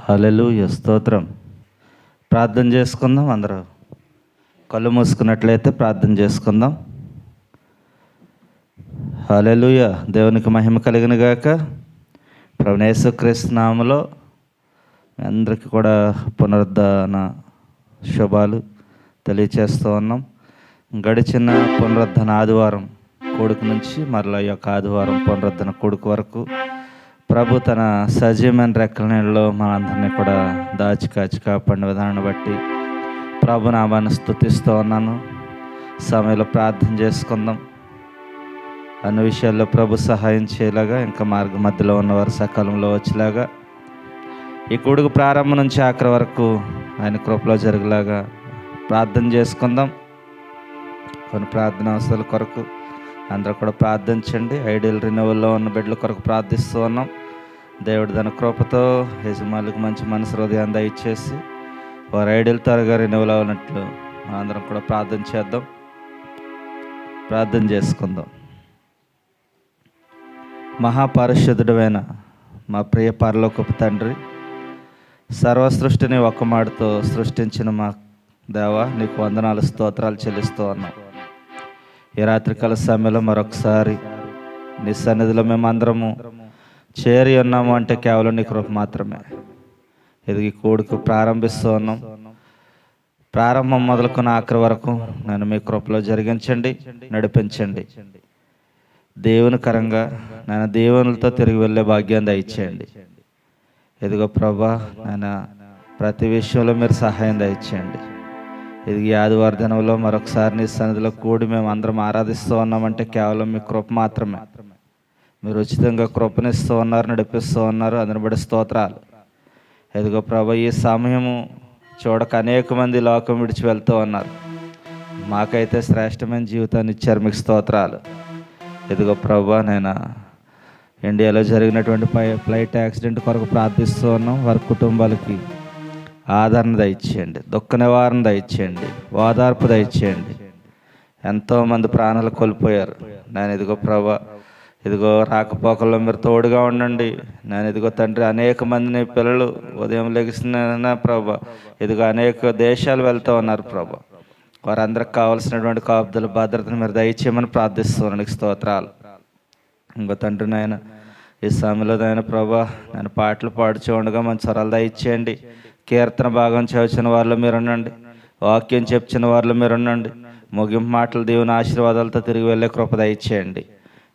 హల్లెలూయా, స్తోత్రం. ప్రార్థన చేసుకుందాం. అందరూ కళ్ళు మూసుకున్నట్లయితే ప్రార్థన చేసుకుందాం. హల్లెలూయా, దేవునికి మహిమ కలిగిన గాక. ప్రభువైన యేసుక్రీస్తు నామములో అందరికీ కూడా పునరుద్ధాన శుభాలు తెలియచేస్తూ ఉన్నాం. గడిచిన పునరుద్ధాన ఆదివారం కొడుకు నుంచి మరలా ఈ యొక్క ఆదివారం పునరుద్ధాన కొడుకు వరకు ప్రభు తన సజీవమైన రెక్కల నీళ్ళలో మనందరినీ కూడా దాచి కాచి కాపాడిన విధానాన్ని బట్టి ప్రభు నామాన్ని స్తుతిస్తూ ఉన్నాను. సమయంలో ప్రార్థన చేసుకుందాం. అన్ని విషయాల్లో ప్రభు సహాయం చేయలాగా, ఇంకా మార్గ మధ్యలో ఉన్నవారు సకాలంలో వచ్చేలాగా, ఈ కొడుకు ప్రారంభం నుంచి ఆఖరి వరకు ఆయన కృపలో జరిగేలాగా ప్రార్థన చేసుకుందాం. కొన్ని ప్రార్థన అవసరాల కొరకు అందరూ కూడా ప్రార్థించండి. ఐడియల్ రెన్యువల్లో ఉన్న బిడ్డల కొరకు ప్రార్థిస్తూ ఉన్నాం. దేవుడు తన కృపతో యజమానులకు మంచి మనసు హృదయాన్ని దయచేసి వారు ఐడియల్ త్వరగా రెన్యువల్ అవ్వనట్లు మనందరం కూడా ప్రార్థన చేద్దాం. ప్రార్థన చేసుకుందాం. మహాపరిశుద్ధుడైన మా ప్రియ పరలోకపు తండ్రి, సర్వసృష్టిని ఒక్క మాటతో సృష్టించిన మా దేవా, నీకు వందనాలు స్తోత్రాలు చెల్లిస్తూ ఉన్నాం. ఈ రాత్రికాల సమయంలో మరొకసారి నీ సన్నిధిలో మేము అందరము చేరి ఉన్నాము అంటే కేవలం నీ కృప మాత్రమే. ఇది ఈ కూడుకు ప్రారంభిస్తూ ఉన్నాం. ప్రారంభం మొదలుకున్న ఆఖరి వరకు నన్ను మీ కృపలో జరిగించండి, నడిపించండి. దేవునికరంగా నేను దేవునితో తిరిగి వెళ్ళే భాగ్యాన్ని దయచేయండి. ఇదిగో ప్రభా, నేను ప్రతి విషయంలో మీరు సహాయం దయచేయండి. ఇది ఈ ఆదివార దినంలో మరొకసారి నీ సన్నిధిలో కూడి మేము అందరం ఆరాధిస్తూ ఉన్నామంటే కేవలం మీ కృప మాత్రమే. మీరు ఉచితంగా కృపనిస్తూ ఉన్నారు, నడిపిస్తూ ఉన్నారు. అందుని బట్టి స్తోత్రాలు. ఇదిగో ప్రభా, ఈ సమయము చూడక అనేక మంది లోకం విడిచి వెళ్తూ ఉన్నారు. మాకైతే శ్రేష్టమైన జీవితాన్ని ఇచ్చారు, మీకు స్తోత్రాలు. ఇదిగో ప్రభా, నేను ఇండియాలో జరిగినటువంటి ఫ్లైట్ యాక్సిడెంట్ కొరకు ప్రార్థిస్తూ ఉన్నాం. వారి కుటుంబాలకి ఆదరణ దయచేయండి, దుఃఖ నివారణ దయచేయండి, ఓదార్పు దయచేయండి. ఎంతోమంది ప్రాణాలు కోల్పోయారు. నేను ఇదిగో ప్రభా, ఇదిగో రాకపోకల్లో మీరు తోడుగా ఉండండి. నేను ఇదిగో తండ్రి, అనేక మందిని పిల్లలు ఉదయం లెగిసిన ప్రభా, ఇదిగో అనేక దేశాలు వెళ్తూ ఉన్నారు ప్రభా. వారందరికి కావాల్సినటువంటి కాపుదల భద్రతను మీరు దయచేయమని ప్రార్థిస్తున్నాను. నీకు స్తోత్రాలు. ఇంకో తండ్రి, నాయన ఈ సమయంలో నాయన ప్రభా, నేను పాటలు పాడుచూ ఉండగా మంచి స్వరాలు దయచేయండి. కీర్తన భాగం చదివిన వారిలో మీరు ఉండండి, వాక్యం చెప్చిన వారిలో మీరు ఉండండి. ముగింపు మాటలు దేవుని ఆశీర్వాదాలతో తిరిగి వెళ్ళే కృప దయచేయండి.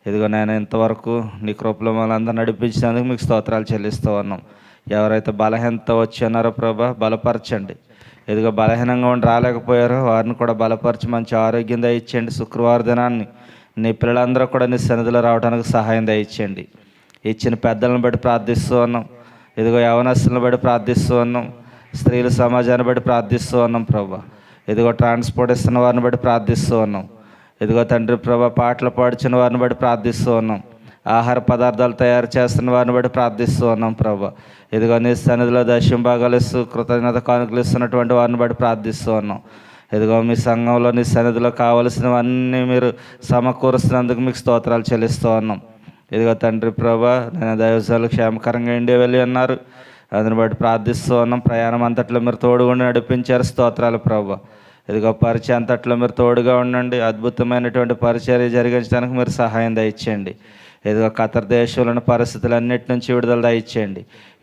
ఇదిగో నేను ఇంతవరకు నీ కృపలో మనందరూ నడిపించినందుకు మీకు స్తోత్రాలు చెల్లిస్తూ ఉన్నాం. ఎవరైతే బలహీనత వచ్చి ఉన్నారో ప్రభా, బలపరచండి. ఇదిగో బలహీనంగా ఉండి రాలేకపోయారో వారిని కూడా బలపరిచి మంచి ఆరోగ్యం దయచేయండి. శుక్రవారం దినాన్ని నీ పిల్లలందరూ కూడా నీ సన్నిధిలో రావడానికి సహాయం దయచేయండి. ఇచ్చిన పెద్దలను బట్టి ప్రార్థిస్తూ ఉన్నాం. ఇదిగో యవనస్తులను బట్టి ప్రార్థిస్తూ ఉన్నాం. స్త్రీల సమాజాన్ని బట్టి ప్రార్థిస్తూ ఉన్నాం ప్రభా. ఇదిగో ట్రాన్స్పోర్ట్ ఇస్తున్న వారిని బట్టి ప్రార్థిస్తూ ఉన్నాం. ఇదిగో తండ్రి ప్రభా, పాటలు పాడుచున్న వారిని బట్టి ప్రార్థిస్తూ ఉన్నాం. ఆహార పదార్థాలు తయారు చేస్తున్న వారిని బట్టి ప్రార్థిస్తూ ఉన్నాం ప్రభా. ఇదిగో నీ సన్నిధిలో దశమ భాగాలు ఇస్తూ కృతజ్ఞత కానుకలు ఇస్తున్నటువంటి వారిని బట్టి ప్రార్థిస్తూ ఉన్నాం. ఇదిగో మీ సంఘంలో నీ సన్నిధిలో కావలసినవన్నీ మీరు సమకూరుస్తున్నందుకు మీకు స్తోత్రాలు చెల్లిస్తూ ఉన్నాం. ఇదిగో తండ్రి ప్రభా, నేను దైవజనులు క్షేమకరంగా ఇండియా వెళ్ళి అన్నారు. అందుని బట్టి ప్రార్థిస్తూ ఉన్నాం. ప్రయాణం అంతట్లో మీరు తోడుగుండి నడిపించారు. స్తోత్రాలు ప్రభా. ఇదిగో పరిచయం అంతట్లో మీరు తోడుగా ఉండండి. అద్భుతమైనటువంటి పరిచర్య జరిగించడానికి మీరు సహాయం దయచేయండి. ఇదిగో ఖతర్ దేశంలో ఉన్న పరిస్థితులన్నిటి నుంచి విడుదల దయచేయండి.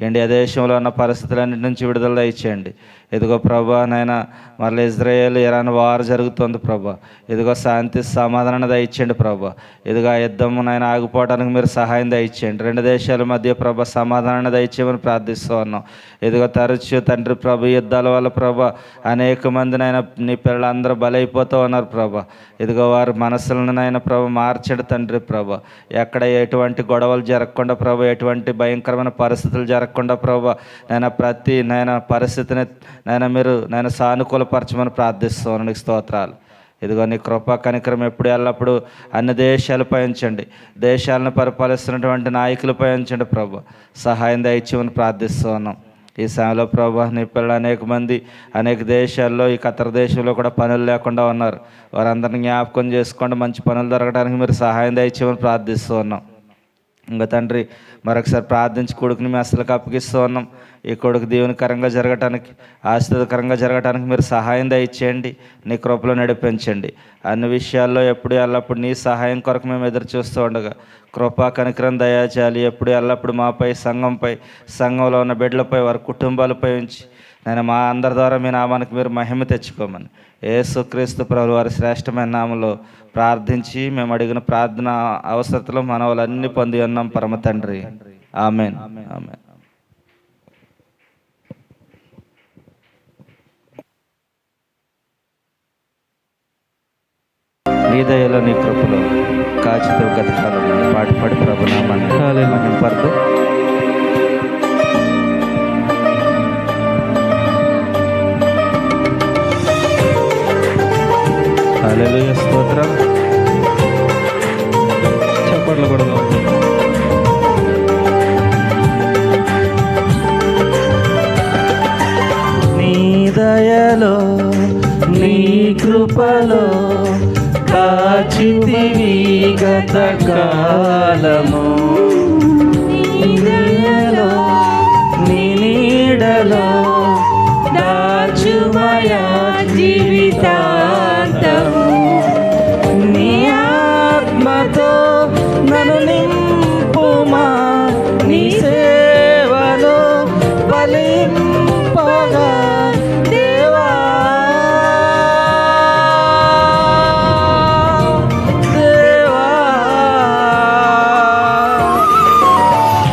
ఇండియా దేశంలో ఉన్న పరిస్థితులన్నిటి నుంచి విడుదల దయచేయండి. ఇదిగో ప్రభా, నాయన మళ్ళీ ఇజ్రాయేల్ ఇరాన్ వార్ జరుగుతుంది ప్రభా. ఇదిగో శాంతి సమాధానం దయచేయండి ప్రభా. ఇదిగో యుద్ధము నాయన ఆగిపోవడానికి మీరు సహాయం దయచేయండి. రెండు దేశాల మధ్య ప్రభా సమాధానాన్ని దయచేయమని ప్రార్థిస్తూ ఉన్నాం. ఇదిగో తరచు తండ్రి ప్రభు, యుద్ధాల వల్ల ప్రభా అనేక మంది నాయన నీ పిల్లలందరూ బలైపోతూ ఉన్నారు ప్రభా. ఇదిగో వారి మనసులను నాయన ప్రభు మార్చండి తండ్రి ప్రభా. ఎక్కడ ఎటువంటి గొడవలు జరగకుండా ప్రభు, ఎటువంటి భయంకరమైన పరిస్థితులు జరగకుండా ప్రభు, నేను ప్రతి పరిస్థితిని మీరు సానుకూలపరచమని ప్రార్థిస్తున్నాను. నీకు స్తోత్రాలు. ఇదిగో నీ కృపా కనికరం ఎప్పుడు ఎల్లప్పుడు అన్ని దేశాలపై ఉంచండి. దేశాలను పరిపాలిస్తున్నటువంటి నాయకులపై ఉంచండి ప్రభు. సహాయం దయచేయమని ప్రార్థిస్తున్నాం. ఈ సమయంలో ప్రభా, నీ పిల్లలు అనేక మంది అనేక దేశాల్లో, ఈ ఖతర్ దేశంలో కూడా పనులు లేకుండా ఉన్నారు. వారందరినీ జ్ఞాపకం చేసుకోండి. మంచి పనులు దొరకడానికి మీరు సహాయం దయచేయమని ప్రార్థిస్తూ ఉన్నాం. ఇంకా తండ్రి మరొకసారి ప్రార్థించి కొడుకుని మేము అసలుకి అప్పగిస్తూ ఉన్నాం. ఈ కొడుకు దేవునికరంగా జరగటానికి, ఆశీర్వాదకరంగా జరగటానికి మీరు సహాయం దయచేయండి, నీ కృపలో నడిపించండి. అన్ని విషయాల్లో ఎప్పుడు ఎల్లప్పుడు నీ సహాయం కొరకు మేము ఎదురు చూస్తూ ఉండగా కృపా కనికరం దయాచాలి ఎప్పుడు ఎల్లప్పుడు మాపై, సంఘంపై, సంఘంలో ఉన్న బిడ్డలపై, వారి కుటుంబాలపై ఉంచి నేను మా అందరి ద్వారా మీ నామానికి మీరు మహిమ తెచ్చుకోమని యేసుక్రీస్తు ప్రభువు వారి శ్రేష్టమైన నామంలో ప్రార్థించి మేము అడిగిన ప్రార్థన అవసరతలో మనవలన్నీ పొంది ఉన్నాం పరమ తండ్రి. ఆమెన్. ఆమెన్. నీ దయలో నీ కృపలో కాచితో గతకాలం పాటి పాడి ప్రభు నామాన్ని మహింపరుతూ హల్లెలూయా, స్తోత్రం. చప్పట్లు కొడదాం. నీ దయలో నీ కృపలో కాచితివి గత కాలము, నీ దయలో నీ నీడలో దాచుమయా జీవితాంతము, నీ ఆత్మతో నన్ను నింపుమా, నీ సేవలో ఫలింపగా దేవా, దేవా.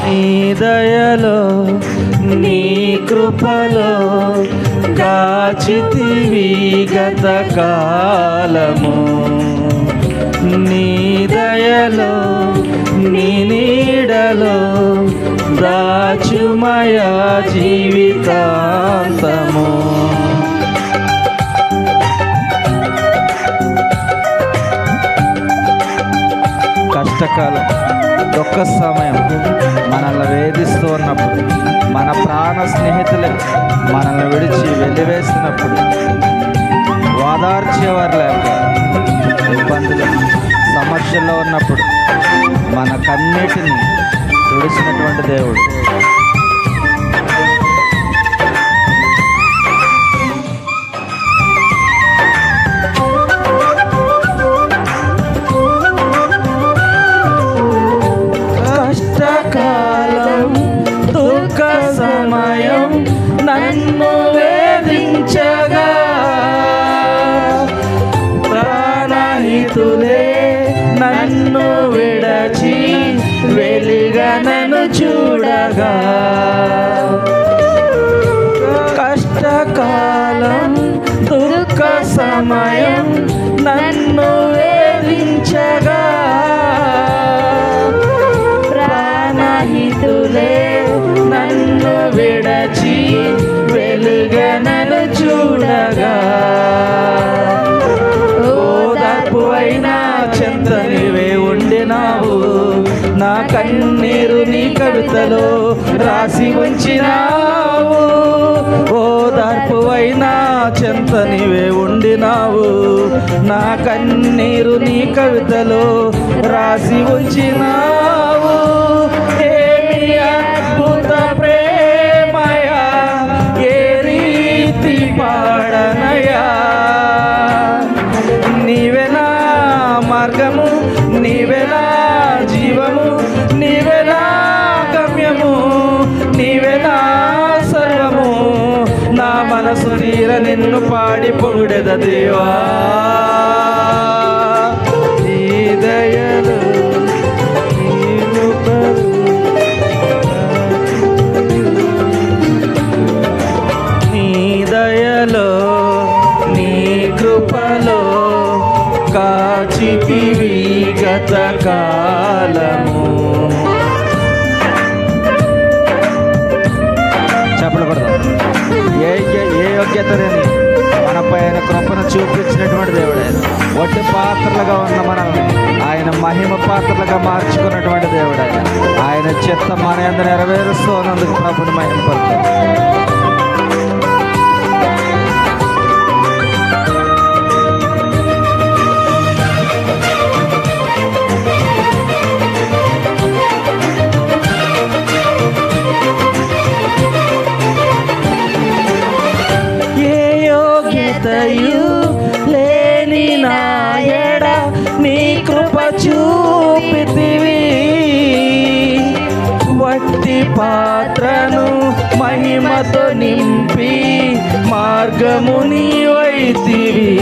నీ దయలో నీ కృపలో కాచితివి గత కాలము, నీ దయలో నీ నీడలో దాచుమయా జీవితాంతము. కష్టకాలం, దుఃఖ సమయం మనల్ని వేధిస్తూ ఉన్నప్పుడు, మన ప్రాణ స్నేహితులే మనల్ని విడిచి వెలివేసినప్పుడు, ఓదార్చేవారు లేక ఇబ్బందులు సమస్యల్లో ఉన్నప్పుడు మన కన్నీటిని తుడిచినటువంటి దేవుడు. కష్టకాలం దుఃఖ సమయం నన్ను వేధించగా ప్రాణహితులే నన్ను విడచి వెలిగా నన్ను చూడగా, కష్టకాలం దుఃఖ సమయం నన్ను వేధించగా ప్రాణహితులే నన్ను విడచి వెలుగా నన్ను చూడగా, ఓదార్పు అయినా చెంత నీవే ఉండినావు, నా కన్నీరు నీ కవితలో రాసి ఉంచినావు, ఓదార్పు అయినా చెంత నీవే ఉండినావు, నా కన్నీరు నీ కవితలో రాసి ఉంచినావు. ఏమి అద్భుత ప్రేమయా, ఏ రీతి పాడనయా, నీవెనా మార్గము, నీవెనా జీవము, నీవెనా గమ్యము, నీవెనా సర్వము, నా మనసు తీర నిన్ను పాడి పొగిడెద దేవా. నీ దయలో నీ కృపలో నీ దయలో నీ కృపలో కాచితివి గత కాలము. చెప్పలు పడదాం. ఏ యోగ్యతని మనపై ఆయన కృపను చూపించినటువంటి దేవుడు ఆయన. వట్టి పాత్రలుగా ఉన్న మనల్ని ఆయన మహిమ పాత్రలుగా మార్చుకున్నటువంటి దేవుడు ఆయన. ఆయన చిత్తం మన యందు నెరవేరుస్తూ ఉన్నందుకు ప్రభుని మహిమపడతాం. పాత్రను మహిమతో నింపి మార్గము నీవైతివి.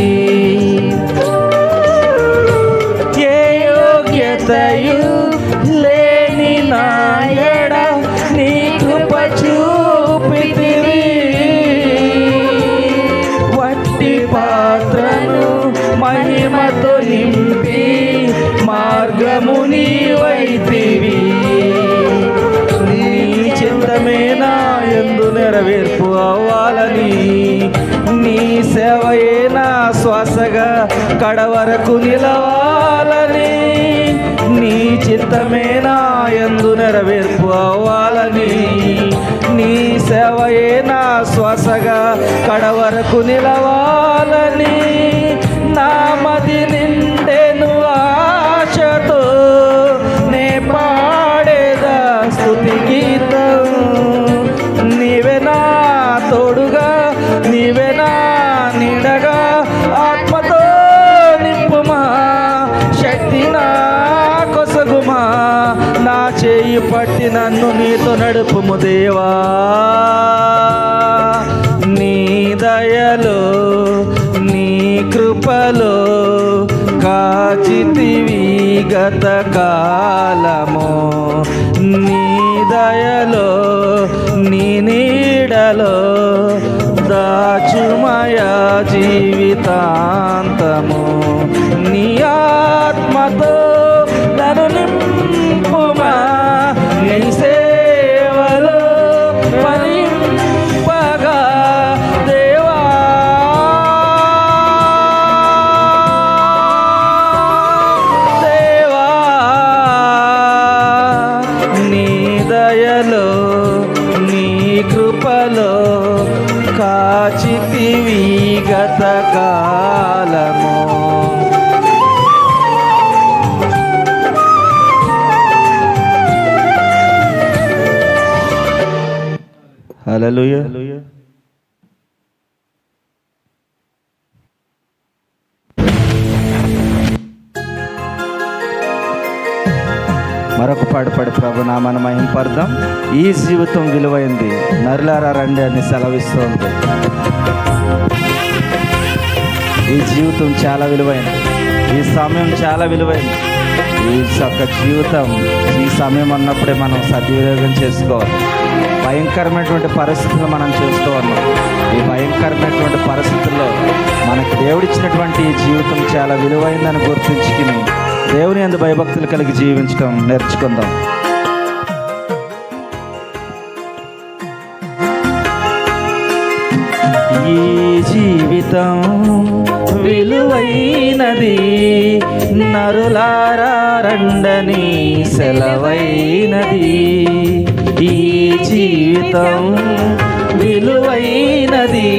ఏ యోగ్యతయు లేని నాయడ నీ కృప చూపితివి. వట్టి పాత్రను మహిమతో నింపి మార్గము నీవైతివి. నీ చిత్తమే నా యందు నెరవేర్పు అవ్వాలని, నీ సేవయే నా శ్వాసగా కడవరకు నిలవాలని, నీ చిత్తమే నా యందు నెరవేర్పు అవ్వాలని, నీ సేవయే నా శ్వాసగా కడవరకు నిలవాలని. నా మది నిండెను ఆశతో నే పాడేదా స్తుతి గీతం. నీవే నా తోడుగా, నీవే నా నీడగా, ఆత్మతో నింపుమా, శక్తి నా కొసగుమా. నా చేయి పట్టి నన్ను నీతో నడుపుము దేవా. నీ దయలో నీ కృపలో కాచితివి గత కాలము. నీ దయలో నీ నీడలో దాచుమయ జీవితాంతము. నీ ఆత్మతో నన్ను నింపుమా, నీ సేవలో ఫలింపగా దేవా. దేవా నీ దయలో నీ కృపలో కాచితివి గత కాలము. హల్లెలూయా. మరొక పాడు ప్రభు నామన మహింపర్దాం. ఈ జీవితం విలువైంది, నరులారా రండి అని సెలవిస్తుంది. ఈ జీవితం చాలా విలువైంది, ఈ సమయం చాలా విలువైంది. ఈ యొక్క జీవితం, ఈ సమయం అన్నప్పుడే మనం సద్వినియోగం చేసుకోవాలి. భయంకరమైనటువంటి పరిస్థితులు మనం చూస్తూ ఉన్నాం. ఈ భయంకరమైనటువంటి పరిస్థితుల్లో మనకి దేవుడిచ్చినటువంటి ఈ జీవితం చాలా విలువైందని గుర్తుంచుకుని దేవుని యందు భయభక్తులు కలిగి జీవించడం నేర్చుకుందాం. ఈ జీవితం విలువైనది, నరులారా రండని సెలవైనది. ఈ జీవితం విలువైనది,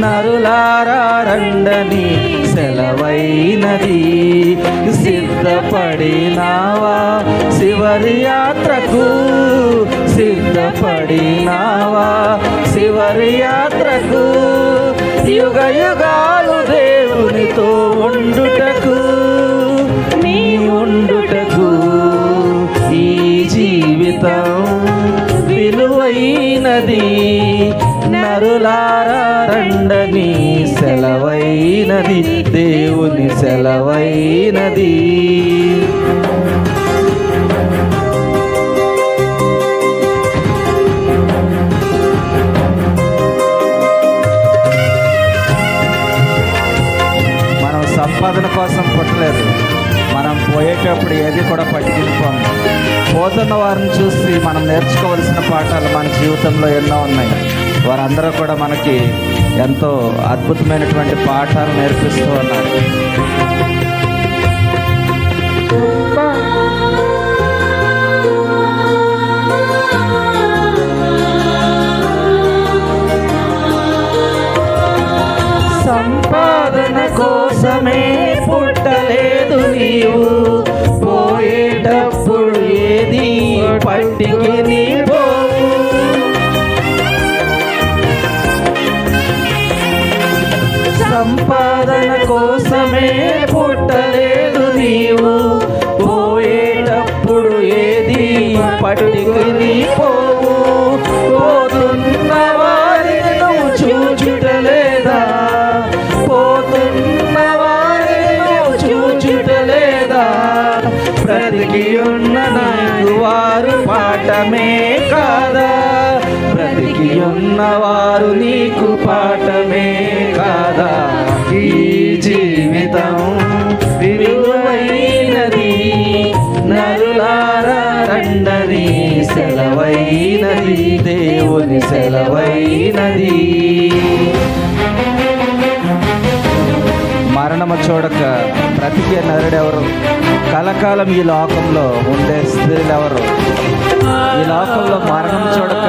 నరులారా రండని సెలవైనది. సిద్ధపడినావా శివరి యాత్రకు, సిద్ధపడినావా శివరి యాత్రకు. యుగ యుగాలు దేవునితో ఉండుటకు, నీ ఉండుటకు. ఈ జీవితం విలువైనది, నరులారా రండని సెలవైనది, దేవుని సెలవైనది. మనం సంపాదన కోసం పుట్టలేదు, మనం పోయేటప్పుడు ఏది కూడా పట్టుకెళ్ళిపోము. పోతున్న వారిని చూసి మనం నేర్చుకోవాల్సిన పాఠాలు మన జీవితంలో ఎన్నో ఉన్నాయి. వారందరూ కూడా మనకి ఎంతో అద్భుతమైనటువంటి పాఠాలు నేర్పిస్తూ ఉన్నారు. సంపాదన కోసమే పుట్టలేదు నీవు, పోయేటప్పుడు ఏది పట్టికి నీ పోవు. సంపాదన కోసమే బ్రతికి ఉన్నవారు నీకు పాఠమే కాదా? ఈ జీవితం విలువైనది, నరులారా రండని సెలవైనది, దేవుని సెలవైనది. మరణము చూడక బ్రతికే నరుడెవరు? కలకాలం ఈ లోకంలో ఉండే స్త్రీలెవరు? ఈ లోకంలో మరణం చూడక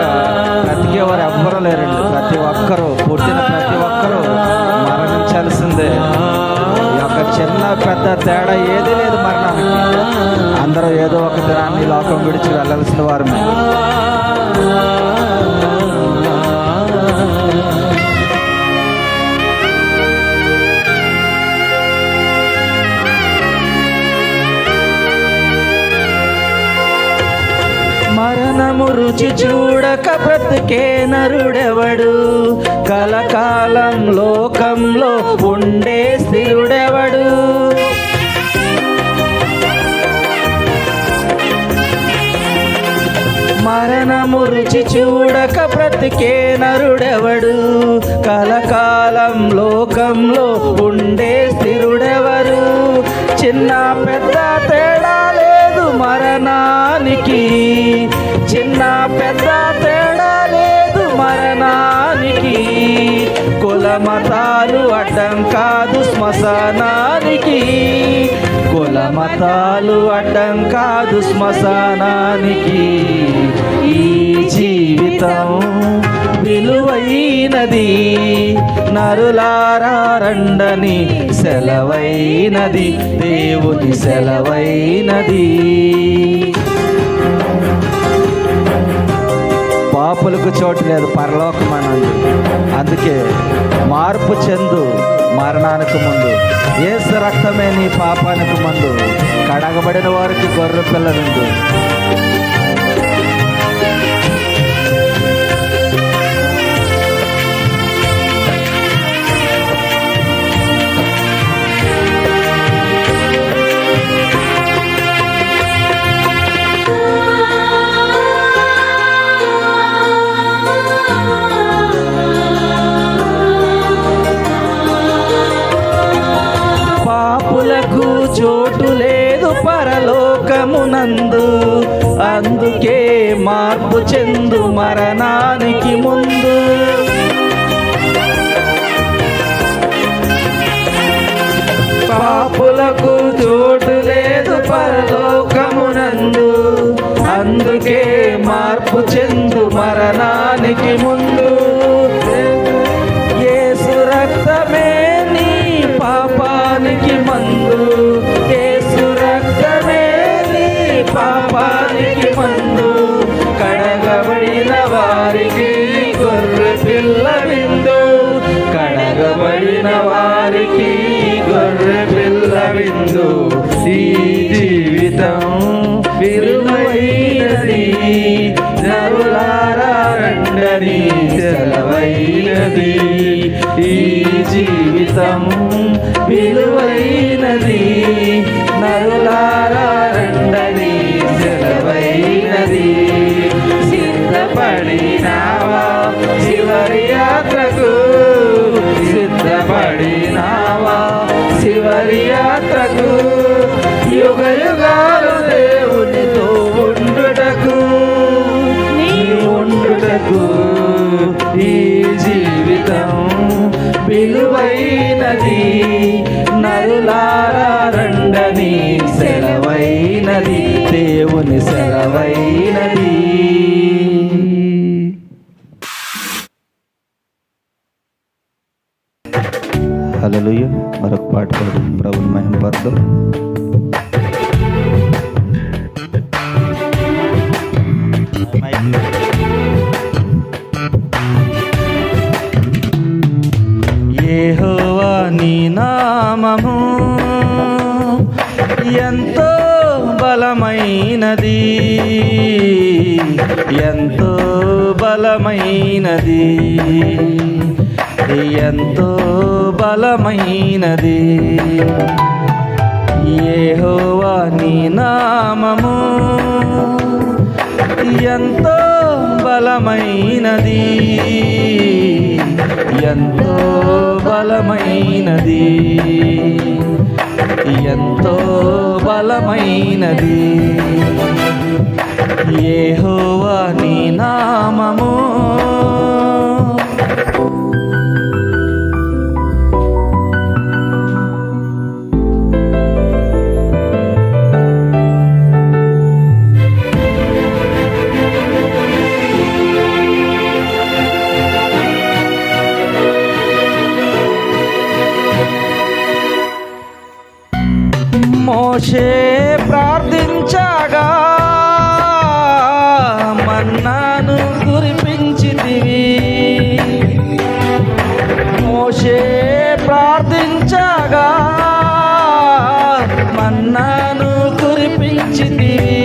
బ్రతికేవారు ఎవ్వరూ లేరండి. ప్రతి ఒక్కరూ, పుట్టిన ప్రతి ఒక్కరూ మరణించాల్సిందే. ఈ యొక్క చిన్న పెద్ద తేడా ఏదీ లేదు మరణానికి. అందరూ ఏదో ఒక దినాన్ని ఈ లోకం విడిచి వెళ్ళాల్సిన వారమే. మరణము రుచి చూడక బ్రతికే నరుడెవడు? కలకాలం లోకంలో ఉండే స్థిరుడెవడు? మరణము రుచి చూడక బ్రతికే నరుడెవడు? కలకాలం లోకంలో ఉండే స్థిరుడెవరు? చిన్న పెద్ద తేడా లేదు మరణానికి, చిన్న పెద్ద తేడా లేదు మరణానికి. కుల మతాలు అడ్డం కాదు శ్మశానానికి, కుల మతాలు అడ్డం కాదు శ్మశానానికి. ఈ జీవితం విలువైనది, నరులారా రండని సెలవైనది, దేవుని సెలవైనది. పాపులకు చోటు లేదు పరలోకమనందు. అందుకే మార్పు చెందు మరణానికి ముందు. యేసు రక్తమే నీ పాపానికి ముందు. కడగబడిన వారికి గొర్రె పిల్ల విందు. చోటు లేదు పరలోకమునందు. అందుకే మార్పు చెందు మరణానికి ముందు. పాపులకు చోటు లేదు పరలోకమునందు. అందుకే మార్పు చెందు మరణానికి ముందు. యేసు రక్తమే నీ పాపానికి మందు. యేసు రక్తమే నీ పాపానికి మందు. కడగబడిన వారికి గొర్రె పిల్ల విందు. కడగబడిన వారికి గొర్రె పిల్ల విందు. ఈ జీవితం విలువైనది, నరులారా రండని సెలవైనది. ఈ జీవితం విలువైనది, నరులారా రండని సెలవైనది. సిద్ధపడినావా చివరి యాత్రకు? సిద్ధపడినావా చివరి యాత్రకు? యుగ యుగాలు దేవునితో ఉండుటకు, నీ ఉండుటకు. ఈ జీవితం విలువైనది, నరులారా రండని సెలవైనది, దేవుని సెలవైనది. హల్లెలూయా. మరొక పాట పాడు ప్రభుని మహిమపరుద్దాం. యెహోవా నీ నామము ఎంతో బలమైనది, ఎంతో బలమైనది, ఎంతో బలమైనది. యెహోవా నీ నామము ఎంతో బలమైనది, ఎంతో బలమైనది, ఎంతో బలమైనది యెహోవా నీ నామము. మోషే ప్రార్థించగా మన్నాను కురిపించితివి, మోషే ప్రార్థించగా మన్నాను కురిపించితివి,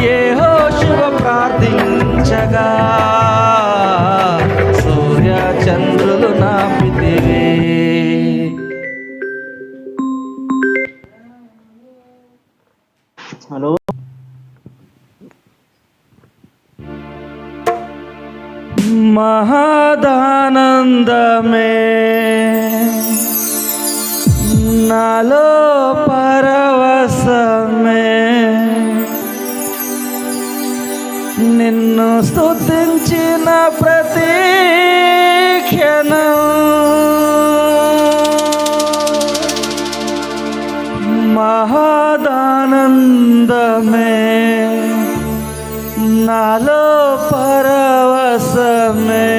యెహోషువ ప్రార్థించగా సూర్య చంద్రులు నాపితివి. హలో, మహదానందమే నాలో పరవశమే, నిన్ను స్తుతించిన ప్రతి క్షణం మహదానందమే నాలో పరవశమే,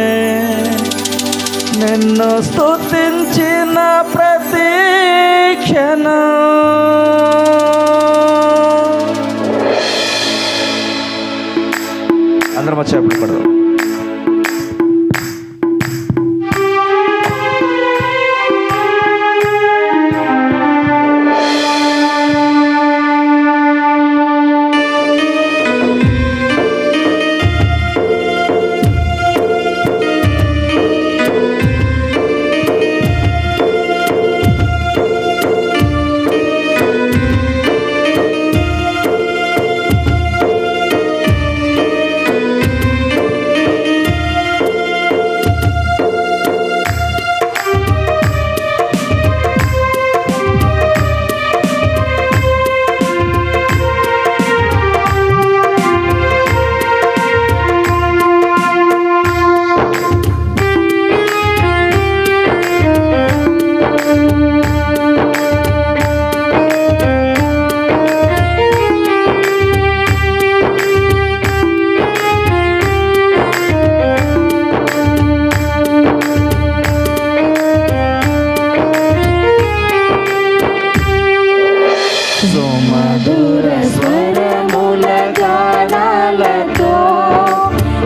నిన్ను స్తుతించిన ప్రతి క్షణం. అందరం వచ్చి అప్పుడు పడదాం. సుమధుర స్వరముల గానాలతో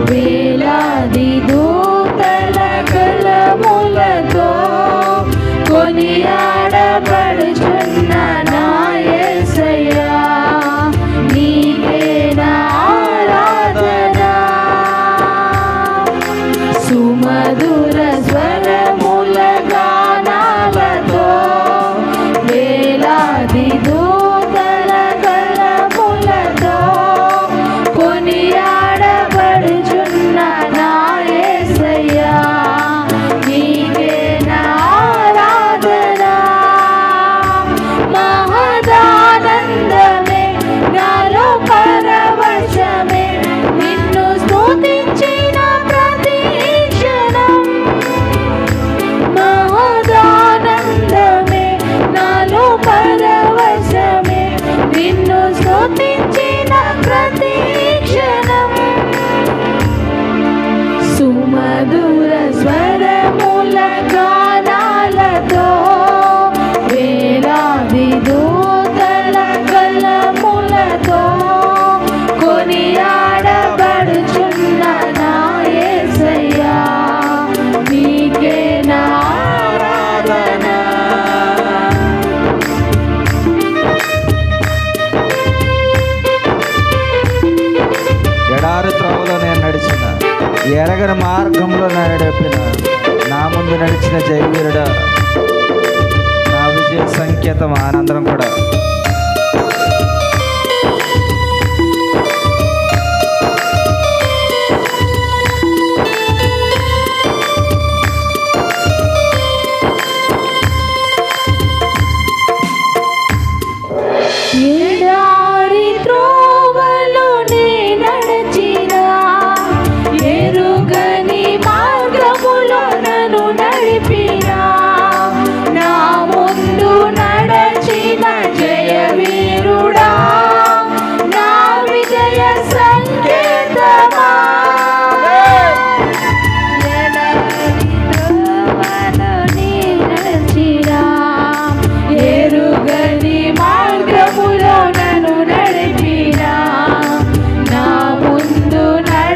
వేలాది దూతల కలములతో కొనియాడబడుచున్న నా యేసయ్యా, నీకే నా ఆరాధన. సుమధుర స్వరముల గానాలతో వేలాది దూతల కలములతో కొనియాడబడుచున్న నా యేసయ్యా, నీకే నా ఆరాధన. మహదానందమే నాలో పరవశమే, నిన్ను స్తుతించిన ప్రతి క్షణం. మహదానందమే నాలో పరవశమే, నిన్ను స్తుతించిన ప్రతి క్షణం. సుమధుర స్వరముల గానాలతో వేలాది దూతల కలములతో కొనియాడబడుచున్న నా యేసయ్యా, నీకే నా ఆరాధన. ఎడారి త్రోవలో నేను నడిచిన, ఎరగని మార్గంలో నడిపిన, నా ముందు నడిచిన జయవీరుడా, నా విజయ సంకేతం. ఆనందరం కూడా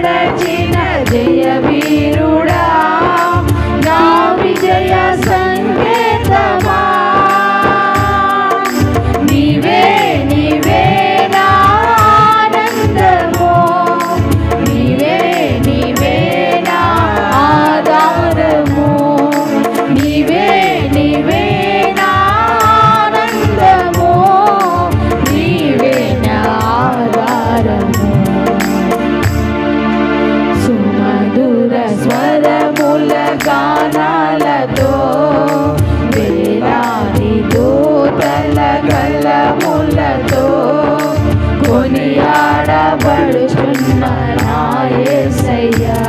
నడచిన జయ వీరుడా నా విజయ సంకేతమా నీవే నీవే నా ఆనందము నీవే నీవే నా ఆధారము నీవే నీవే నా ఆనందము నీవే నా ఆధారము సుమధుర స్వరముల గానాలతో వేలాది దూతల గలములతో కొనియాడబడుచున్న నా యేసయ్యా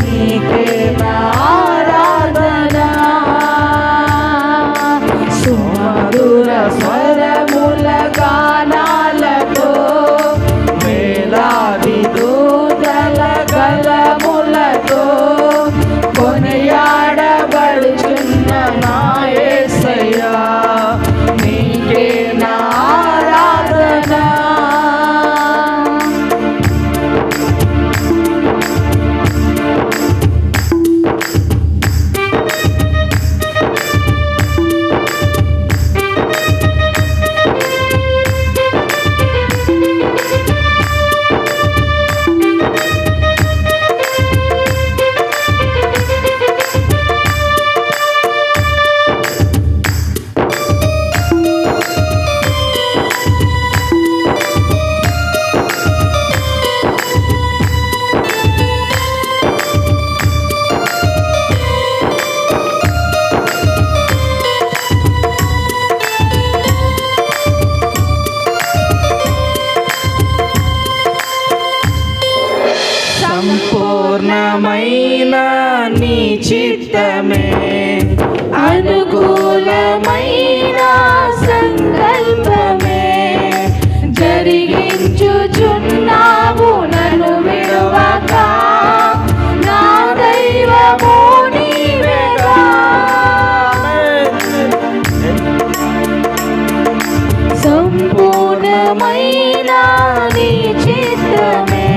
నీకే నా ఆరాధన సుమధుర స్వరముల గానాలతో వేలాది దూతల గలములతో కొనియాడబడుచున్న నా యేసయ్యా నీకే నా ఆరాధన సంపూర్ణమైన నీ చిత్తమే అనుకూలమైన సంకల్పమే జరిగించుచున్నావు నన్ను విడువక నా దైవము నీవేగా సంపూర్ణమైన నీ చిత్తమే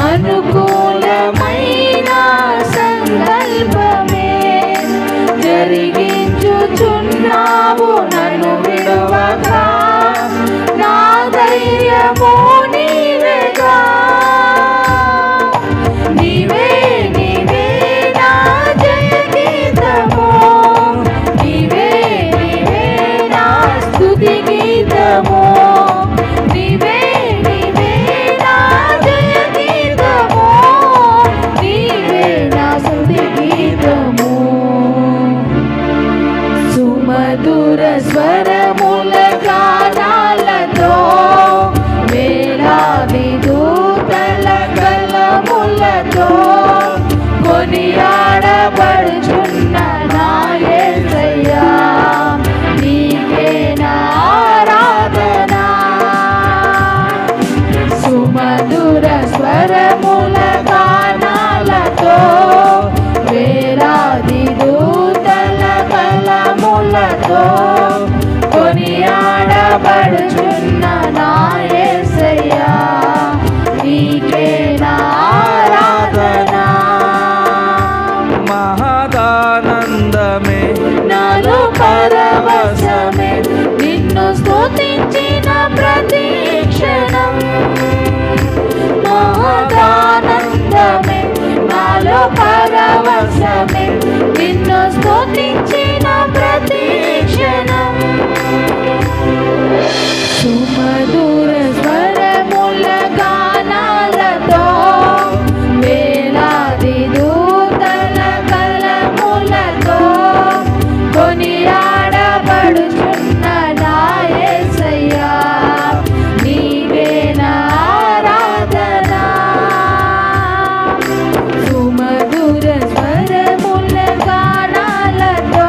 అనుకూలమైన సంకల్పమే జరిగించుచున్నావు నన్ను విడువక నా ధైర్యము నీవేగా నీవే నీవే నా జయ గీతము నీవే నీవే నా స్తుతి గీతము నీవే నీవే నా జయ గీతము నీవే నా స్తుతి గీతము సుమధుర స్వరముల గానాలతో వేలాది దూతల గలములతో కొనియాడబడుచున్న నా యేసయ్యా నీకే నా ఆరాధన సుమధుర స్వరముల గానాలతో వేలాది దూతల గలములతో కొనియాడబడుచున్న నా యేసయ్యా నీకే నా ఆరాధన మహదానందమే నాలో పరవశమే నిన్ను స్తుతించిన ప్రతి క్షణం మహదానందమే నాలో పరవశమే నిన్ను స్తుతించిన ప్రతి క్షణం సుమధుర స్వరముల గానాలతో వేలాది దూతల కలములతో కొనియాడబడుచున్న నా యేసయ్యా నీవే నా ఆరాధన సుమధుర స్వరముల గానాలతో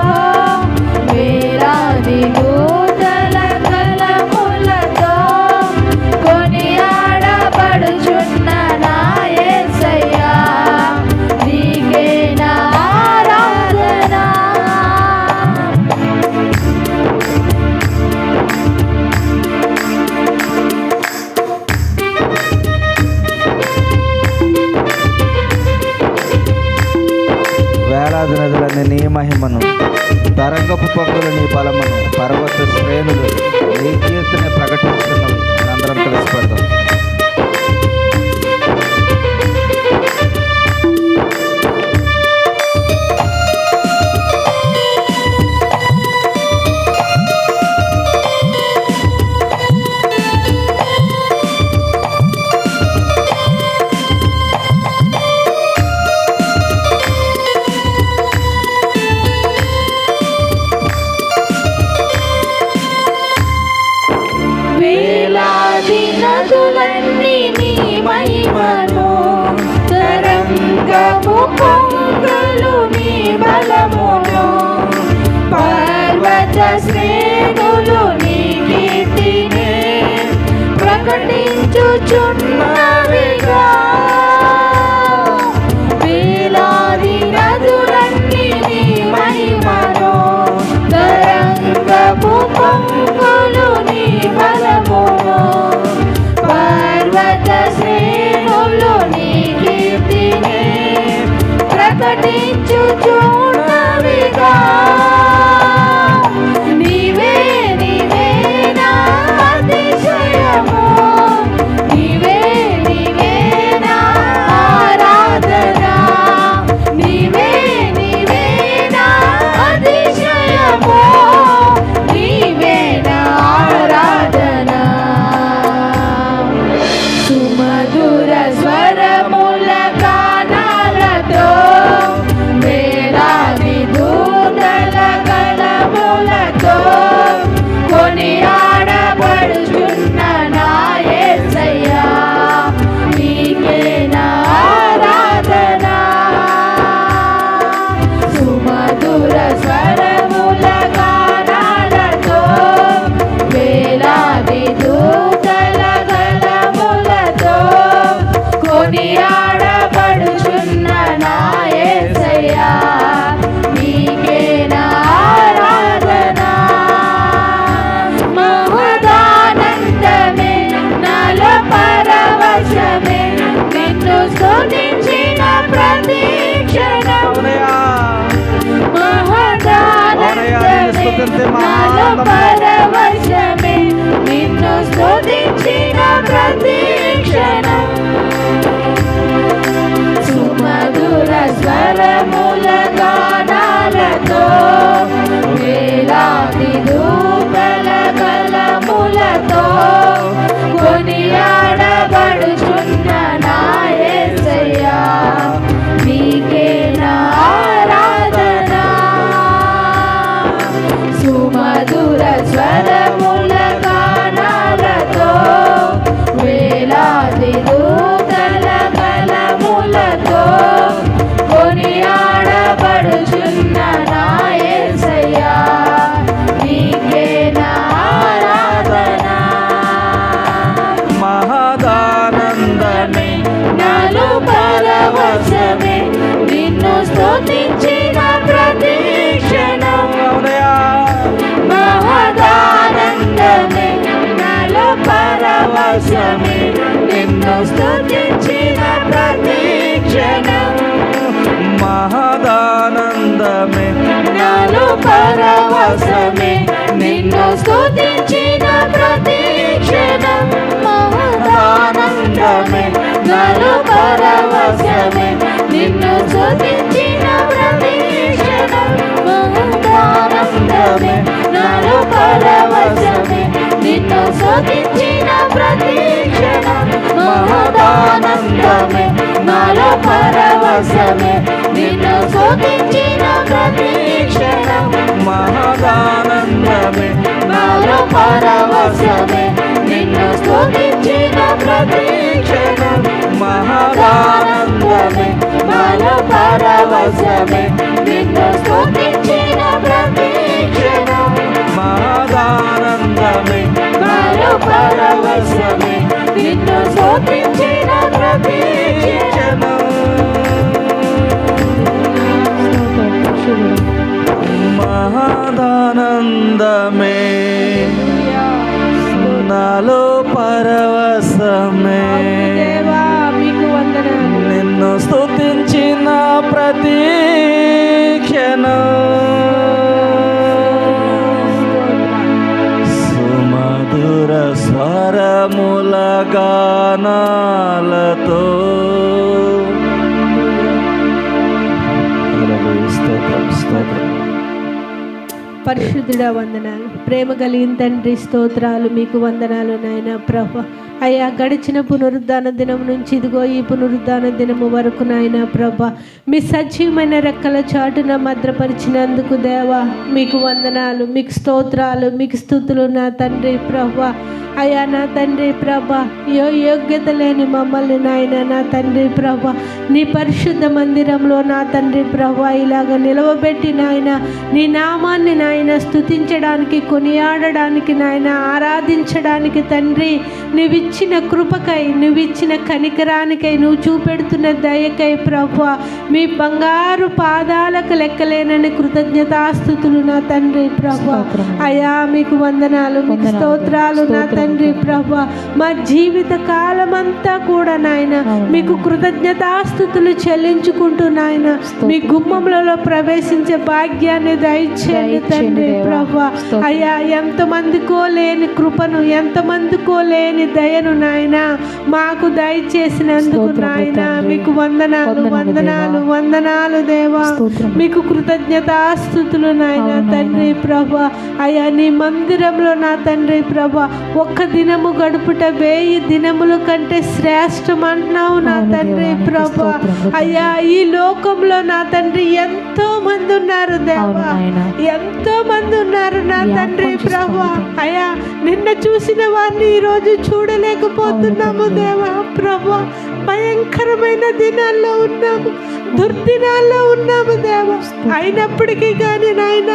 వేలాది దూతల కలములతో వేలాది నదులని నీ మహిమను, తరంగపు పొంగులు నీ బలమును, పర్వత శ్రేణులు నీ కీర్తిని ప్రకటిస్తున్నవి. అందరం కలిసి పడదాం. వేలాది నదులన్నీ నీ మహిమను, తరంగము పొంగులు నీ బలమును, పర్వత శ్రేణులు నీ కీర్తిని ప్రకటించుచున్నవిగా. వేలాది నదులన్నీ నీ మహిమను, తరంగము పొంగులు నీ బలమును, పర్వత శ్రేణులు నీ కీర్తిని ప్రకటించుచున్నవిగా. నీవే నీవే నా అతిశయము, నీవే నీవే నా ఆరాధన, నీవే నీవే నా అతిశయము, నీవే నా ఆరాధన. సుమధుర స్వరముల గానాలతో, వేలాది దూతల గళములతో కొనియాడబడుచున్న నా యేసయ్యా, నీకే నా ఆరాధన. సుమధుర స్వరముల గానాలతో, వేలాది దూతల గళములతో కొనియాడబడుచున్న నా యేసయ్యా, నీకే నా ఆరాధన. మహదానందమే నాలో పరవశమే, నిన్ను స్తుతించిన ప్రతి క్షణం. మహదానందమే నాలో పరవశమే, నిన్ను స్తుతించిన ప్రతి క్షణం. సుమధుర స్వరముల గానాలతో, వేలాది దూతల గళములతో కొనియాడబడుచున్న నా యేసయ్యా, నీకే నా ఆరాధన. సుమధుర స్వరముల గానాలతో, వేలాది దూతల గళములతో కొనియాడబడుచున్న నా యేసయ్యా, నీకే నా ఆరాధన. మహదానందమే నాలో పరవశమే, నిన్ను స్తుతించిన ప్రతి క్షణం. మహదానందమే నాలో పరవశమే, నిన్ను స్తుతించిన ప్రతి క్షణం. మహదానందమే నాలో పరవశమే, నిన్ను స్తుతించిన ప్రతి క్షణం. మహదానందమే నాలో పరవశమే, నిన్ను స్తుతించిన ప్రతి క్షణం. మహదానందమే నాలో పరవశమే, నిన్ను స్తుతించిన ప్రతి క్షణం. మహదానందమే నాలో పరవశమే, నిన్ను స్తుతించిన ప్రతి క్షణం. మహదానందమే నాలో పరవశమే, నిన్ను స్తుతించిన ప్రతి క్షణం. మహదానందమే నాలో పరవశమే, నిన్ను స్తుతించిన ప్రతి క్షణం. మహదానందమే నాలో పరవశమే, నిన్ను స్తుతించిన ప్రతి క్షణం. మహదానందమే నాలో పరవశమే, దేవా మీకు వందనాలు. నిన్ను స్తుతించిన ప్రతి పరిశుద్ధుడా వందనాలు. ప్రేమ కలిగిన తండ్రి స్తోత్రాలు, మీకు వందనాలు నాయన ప్రభా. అయ్యా గడిచిన పునరుద్ధాన దినం నుంచి ఇదిగో ఈ పునరుద్ధాన దినము వరకు నాయన ప్రభా మీ సజీవమైన రెక్కల చాటున భద్రపరిచినందుకు దేవా మీకు వందనాలు, మీకు స్తోత్రాలు, మీకు స్తుతులు నా తండ్రి ప్రభా. అయ్యా నా తండ్రి ప్రభా యోగ్యత లేని మమ్మల్ని నాయన నా తండ్రి ప్రభా నీ పరిశుద్ధ మందిరంలో నా తండ్రి ప్రభా ఇలాగ నిలవబెట్టి నాయన నీ నామాన్ని నాయన స్తుతించడానికి, కొనియాడడానికి నాయన ఆరాధించడానికి తండ్రి నువ్విచ్చిన కృపకై, నువ్విచ్చిన కనికరానికై, నువ్వు చూపెడుతున్న దయకై ప్రభా మీ బంగారు పాదాలకు లెక్కలేనని కృతజ్ఞతాస్తుతులు నా తండ్రి ప్రభా. అయ్యా మీకు వందనాలు, మీకు స్తోత్రాలు నా తండ్రి ప్రభా. మా జీవిత కాలమంతా కూడా నాయన మీకు కృతజ్ఞతాస్తుతులు చెల్లించుకుంటూ నాయన మీ గుమ్మములలో ప్రవేశించే భాగ్యాన్ని దయచేయండి తండ్రి ప్రభా. అయ్యా ఎంతమందికో లేని కృపను, ఎంతమందికో లేని దయను నాయన మాకు దయచేసినందుకు నాయన మీకు వందనాలు, వందనాలు, వందనాలు దేవా. మీకు కృతజ్ఞతాస్తుతులు నాయన తండ్రి ప్రభా. అయ్యా నీ మందిరంలో నా తండ్రి ప్రభా ఒక్క దినము గడుపుట 1000 దినముల కంటే శ్రేష్టం అంటున్నావు నా తండ్రి ప్రభా. అయ్యా ఈ లోకంలో నా తండ్రి ఎంతో మంది ఉన్నారు దేవా, ఎంతో మంది ఉన్నారు నా తండ్రి ప్రభా. అయ్యా నిన్న చూసిన వారిని ఈరోజు చూడలేకపోతున్నాము దేవా ప్రభా. భయంకరమైన దినాల్లో ఉన్నాము, దుర్దినాల్లో ఉన్నాము దేవా. అయినప్పటికీ కానీ నాయన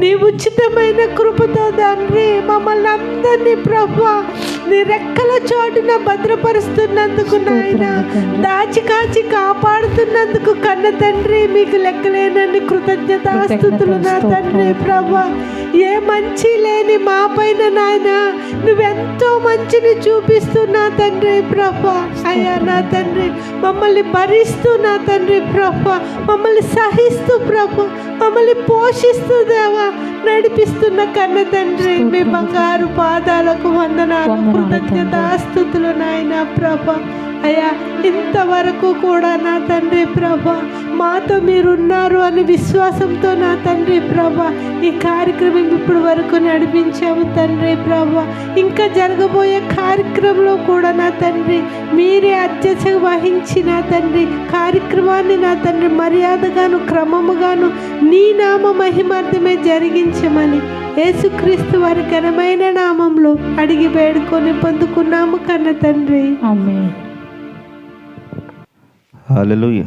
నీ ఉచితమైన కృపతో తండ్రి మమ్మల్ని అందరినీ ప్రభా నీ రెక్కల చోటున భద్రపరుస్తున్నందుకు నాయన, దాచి కాచి కాపాడుతున్నందుకు కన్న తండ్రి మీకు లెక్కలేనన్ని కృతజ్ఞతాస్తుతులు నా తండ్రి ప్రభా. ఏ మంచి లేని మా పైన నాయన నువ్వెంతో మంచిని చూపిస్తున్నా తండ్రి ప్రభా. అయ్యా నా తండ్రి మమ్మల్ని భరిస్తూ నా తండ్రి ప్రభా, మమ్మల్ని సహిస్తూ ప్రభా, మమ్మల్ని పోషిస్తూ దేవా నడిపిస్తున్న కన్న తండ్రి మీ బంగారు పాదాలకు వందనాలు, కృతజ్ఞతాస్తుతులు నాయన ప్రభా. అయ్యా ఇంతవరకు కూడా నా తండ్రి ప్రభా మాతో మీరున్నారు అని విశ్వాసంతో నా తండ్రి ప్రభా ఈ కార్యక్రమం ఇప్పుడు వరకు నడిపించాము తండ్రి ప్రభా. ఇంకా జరగబోయే కార్యక్రమంలో కూడా నా తండ్రి మీరే అధ్యక్షత వహించి నా తండ్రి కార్యక్రమాన్ని నా తండ్రి మర్యాదగాను క్రమముగాను నీ నామ మహిమార్థమే జరిగించమని యేసుక్రీస్తు వారి ఘనమైన నామంలో అడిగి వేడుకొని పొందుకున్నాము కన్న తండ్రి. ఆమేన్. హల్లెలూయా.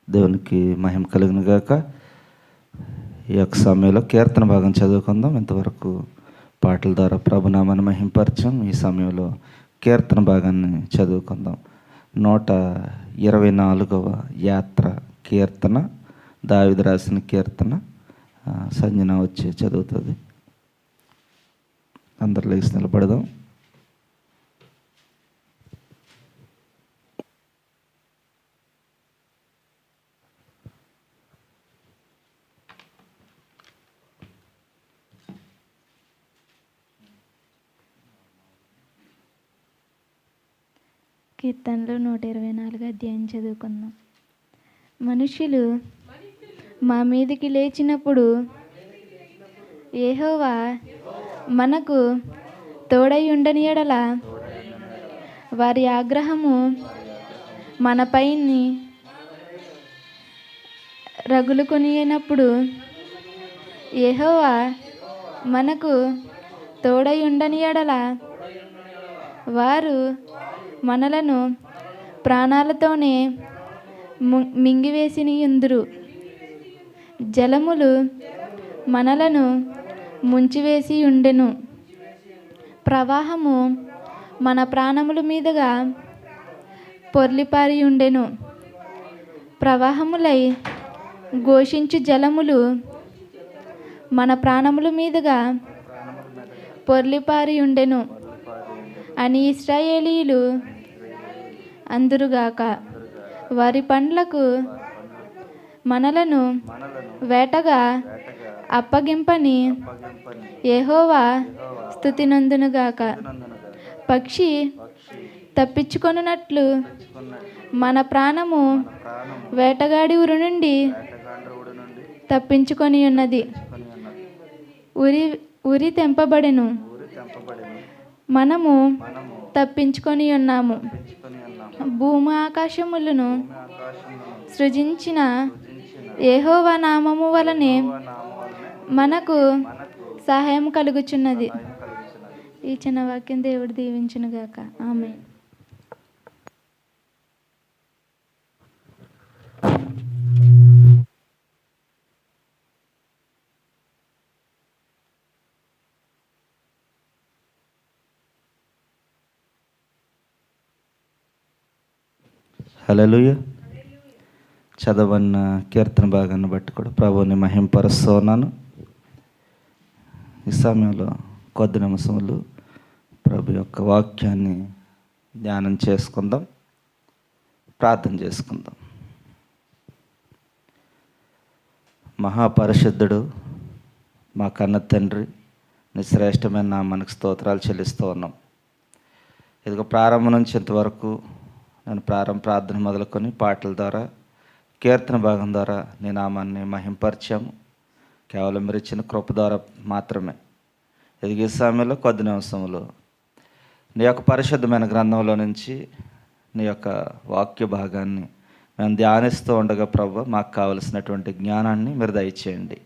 దేవునికి మహిమ కలుగును గాక. ఈ యొక్క సమయంలో కీర్తన భాగం చదువుకుందాం. ఇంతవరకు పాటల ద్వారా ప్రభునామాన్ని మహింపరచం. ఈ సమయంలో కీర్తన భాగాన్ని చదువుకుందాం. 124వ యాత్ర కీర్తన, దావీదు రాసిన కీర్తన. సంజన వచ్చి చదువుతుంది. అందరు లేచి నిలబడదాం. కీర్తనలు 124 అధ్యాయం చదువుకుందాం. మనుషులు మా మీదికి లేచినప్పుడు యెహోవా మనకు తోడై ఉండని యెడల వారి ఆగ్రహము మనపైని రగులుకొనినప్పుడు యెహోవా మనకు తోడై ఉండని యెడల వారు మనలను ప్రాణాలతోనే మింగివేసియుందురు. జలములు మనలను ముంచివేసి ఉండెను. ప్రవాహము మన ప్రాణముల మీదుగా పొర్లిపారి ఉండెను. ప్రవాహములై ఘోషించు జలములు మన ప్రాణముల మీదుగా పొర్లిపారి ఉండెను అని ఇశ్రాయేలీయులు అందురుగాక. వారి పండ్లకు మనలను వేటగా అప్పగింపని యెహోవా స్తుతి నందునుగాక. పక్షి తప్పించుకొనున్నట్లు మన ప్రాణము వేటగాడి ఉరి నుండి తప్పించుకొని ఉన్నది. ఉరి తెంపబడెను, మనము తప్పించుకొని ఉన్నాము. భూమి ఆకాశములను సృజించిన యెహోవా నామము వలనే మనకు సహాయం కలుగుచున్నది. ఈ చిన్న వాక్యం దేవుడు దీవించును గాక. ఆమేన్. హల్లెలూయా. చదవన్న కీర్తన భాగాన్ని బట్టి కూడా ప్రభువుని మహింపరుస్తూ ఉన్నాను. ఈ సమయంలో కొద్ది నిమిషములు ప్రభు యొక్క వాక్యాన్ని ధ్యానం చేసుకుందాం, ప్రార్థన చేసుకుందాం. మహాపరిశుద్ధుడు మా కన్న తండ్రి, నీ శ్రేష్టమైన నామానికి స్తోత్రాలు చెల్లిస్తూ ఉన్నాం. ఇదిగో ప్రారంభం నుంచి ఇంతవరకు నేను ప్రార్థన మొదలుకొని పాటల ద్వారా, కీర్తన భాగం ద్వారా నీ నామాన్ని మహింపరిచాము. కేవలం మీరు ఇచ్చిన కృప ద్వారా మాత్రమే. ఎదిగే సమయంలో కొద్ది నిమిషములు నీ యొక్క పరిశుద్ధమైన గ్రంథంలో నుంచి నీ యొక్క వాక్య భాగాన్ని మేము ధ్యానిస్తూ ఉండగా ప్రభు, మాకు కావలసినటువంటి జ్ఞానాన్ని మీరు దయచేయండి.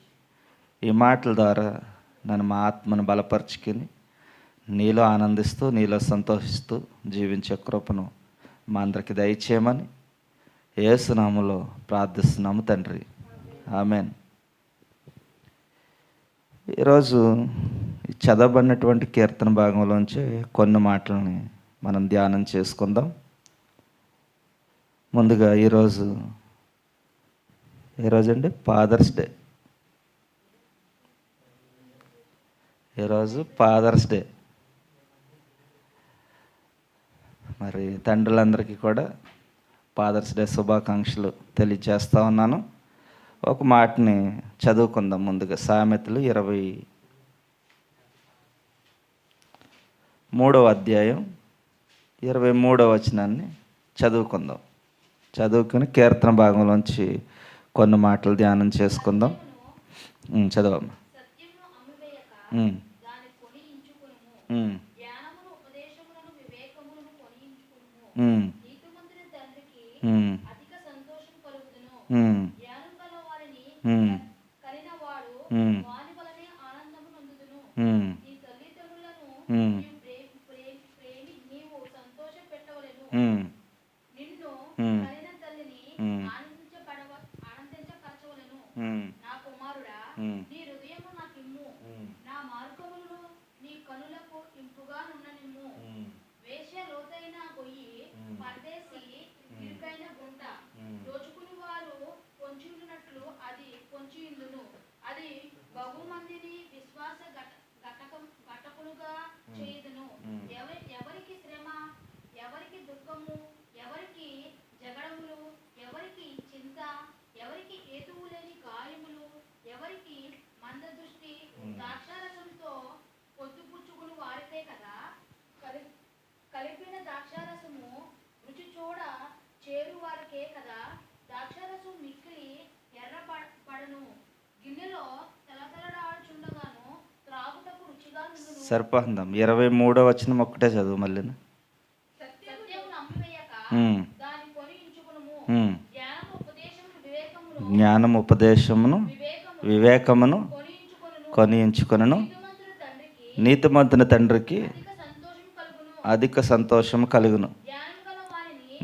ఈ మాటల ద్వారా నన్ను మా ఆత్మను బలపరుచుకుని నీలో ఆనందిస్తూ, నీలో సంతోషిస్తూ జీవించే కృపను మా అందరికి దయచేయమని యేసు నామములో ప్రార్థిస్తున్నాము తండ్రి. ఆమేన్. ఈరోజు చదవబడినటువంటి కీర్తన భాగంలోంచి కొన్ని మాటలని మనం ధ్యానం చేసుకుందాం. ముందుగా ఈరోజు అండి ఫాదర్స్ డే. ఈరోజు ఫాదర్స్ డే. మరి తండ్రులందరికీ కూడా ఫాదర్స్ డే శుభాకాంక్షలు తెలియజేస్తూ ఉన్నాను. ఒక మాటని చదువుకుందాం. ముందుగా సామెతలు 23వ అధ్యాయం 23వ వచనాన్ని చదువుకుందాం. చదువుకుని కీర్తన భాగంలోంచి కొన్ని మాటలు ధ్యానం చేసుకుందాం. చదవమ్మా. సరిపోతుందాం. 23వ వచనం ఒక్కటే చదువు మళ్ళీ. జ్ఞానం ఉపదేశమును వివేకమును కొనియించుకొనును, నీతిమంతుని తండ్రికి అధిక సంతోషము కలుగును.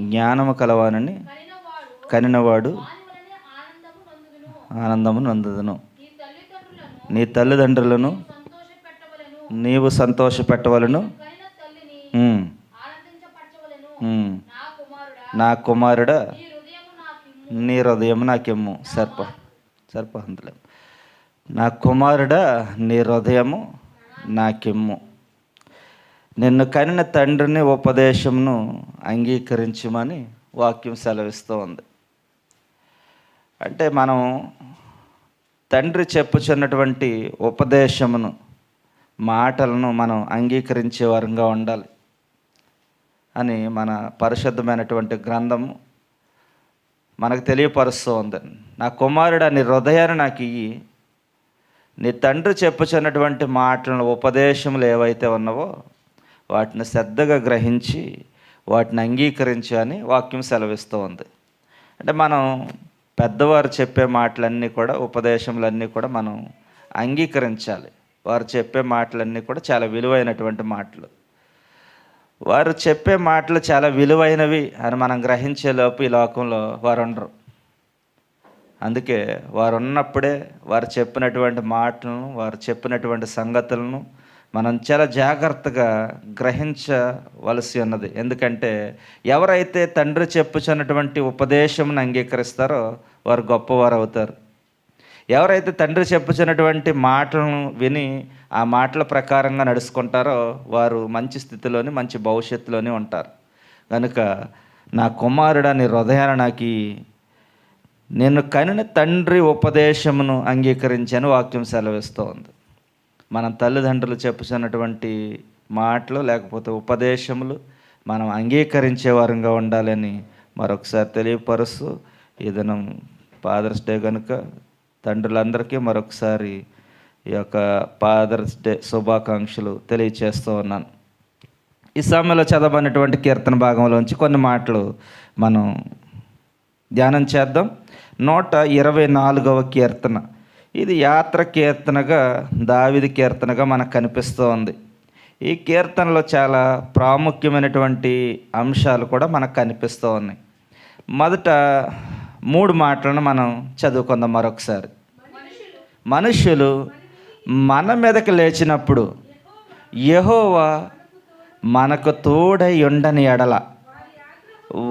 జ్ఞానము కలవానని కనినవాడు ఆనందము నొందుదును. నీ తల్లిదండ్రులను నీవు సంతోష పెట్టవలను. నా కుమారుడా నీ హృదయం నాకెమ్ము. సరిపోతుందిలే. నా కుమారుడా నీ హృదయము నాకెమ్ము. నిన్ను కనిన తండ్రిని ఉపదేశమును అంగీకరించమని వాక్యం సెలవిస్తూ ఉంది. అంటే మనం తండ్రి చెప్పుచున్నటువంటి ఉపదేశమును, మాటలను మనం అంగీకరించే వారంగా ఉండాలి అని మన పరిశుద్ధమైనటువంటి గ్రంథము మనకు తెలియపరుస్తూ ఉంది. నా కుమారుడు నీ హృదయాన్ని నాకు ఇయ్యి, నీ తండ్రి చెప్పుచున్నటువంటి మాటలను, ఉపదేశములు ఏవైతే ఉన్నావో వాటిని శ్రద్ధగా గ్రహించి వాటిని అంగీకరించు అని వాక్యం సెలవిస్తూ ఉంది. అంటే మనం పెద్దవారు చెప్పే మాటలన్నీ కూడా, ఉపదేశములన్నీ కూడా మనం అంగీకరించాలి. వారు చెప్పే మాటలన్నీ కూడా చాలా విలువైనటువంటి మాటలు. వారు చెప్పే మాటలు చాలా విలువైనవి అని మనం గ్రహించేలోపు ఈ లోకంలో వారు ఉండరు. అందుకే వారు ఉన్నప్పుడే వారు చెప్పినటువంటి మాటలను, వారు చెప్పినటువంటి సంగతులను మనం చాలా జాగ్రత్తగా గ్రహించవలసి ఉన్నది. ఎందుకంటే ఎవరైతే తండ్రి చెప్పుచున్నటువంటి ఉపదేశంను అంగీకరిస్తారో వారు గొప్పవారు అవుతారు. ఎవరైతే తండ్రి చెప్పుచున్నటువంటి మాటలను విని ఆ మాటల ప్రకారంగా నడుచుకుంటారో వారు మంచి స్థితిలోని, మంచి భవిష్యత్తులోని ఉంటారు. కనుక నా కుమారుడా, నీ హృదయాన్ని నాకు నిన్ను కనిన తండ్రి ఉపదేశమును అంగీకరించాను వాక్యం సెలవిస్తూ ఉంది. మన తల్లిదండ్రులు చెప్పుచున్నటువంటి మాటలు లేకపోతే ఉపదేశములు మనం అంగీకరించే వారంగా ఉండాలని మరొకసారి తెలియపరుస్తూ, ఈ దినం ఫాదర్స్ డే కనుక తండ్రులందరికీ మరొకసారి ఈ యొక్క ఫాదర్స్ డే శుభాకాంక్షలు తెలియచేస్తూ ఉన్నాను. ఈ సమయంలో చదవబడినటువంటి కీర్తన భాగంలోంచి కొన్ని మాటలు మనం ధ్యానం చేద్దాం. 124వ కీర్తన. ఇది యాత్ర కీర్తనగా, దావీదు కీర్తనగా మనకు కనిపిస్తూ ఉంది. ఈ కీర్తనలో చాలా ప్రాముఖ్యమైనటువంటి అంశాలు కూడా మనకు కనిపిస్తూ ఉన్నాయి. మొదట 3 మాటలను మనం చదువుకుందాం మరొకసారి. మనుషులు మన మీదకి లేచినప్పుడు యెహోవా మనకు తోడై ఉండని ఎడల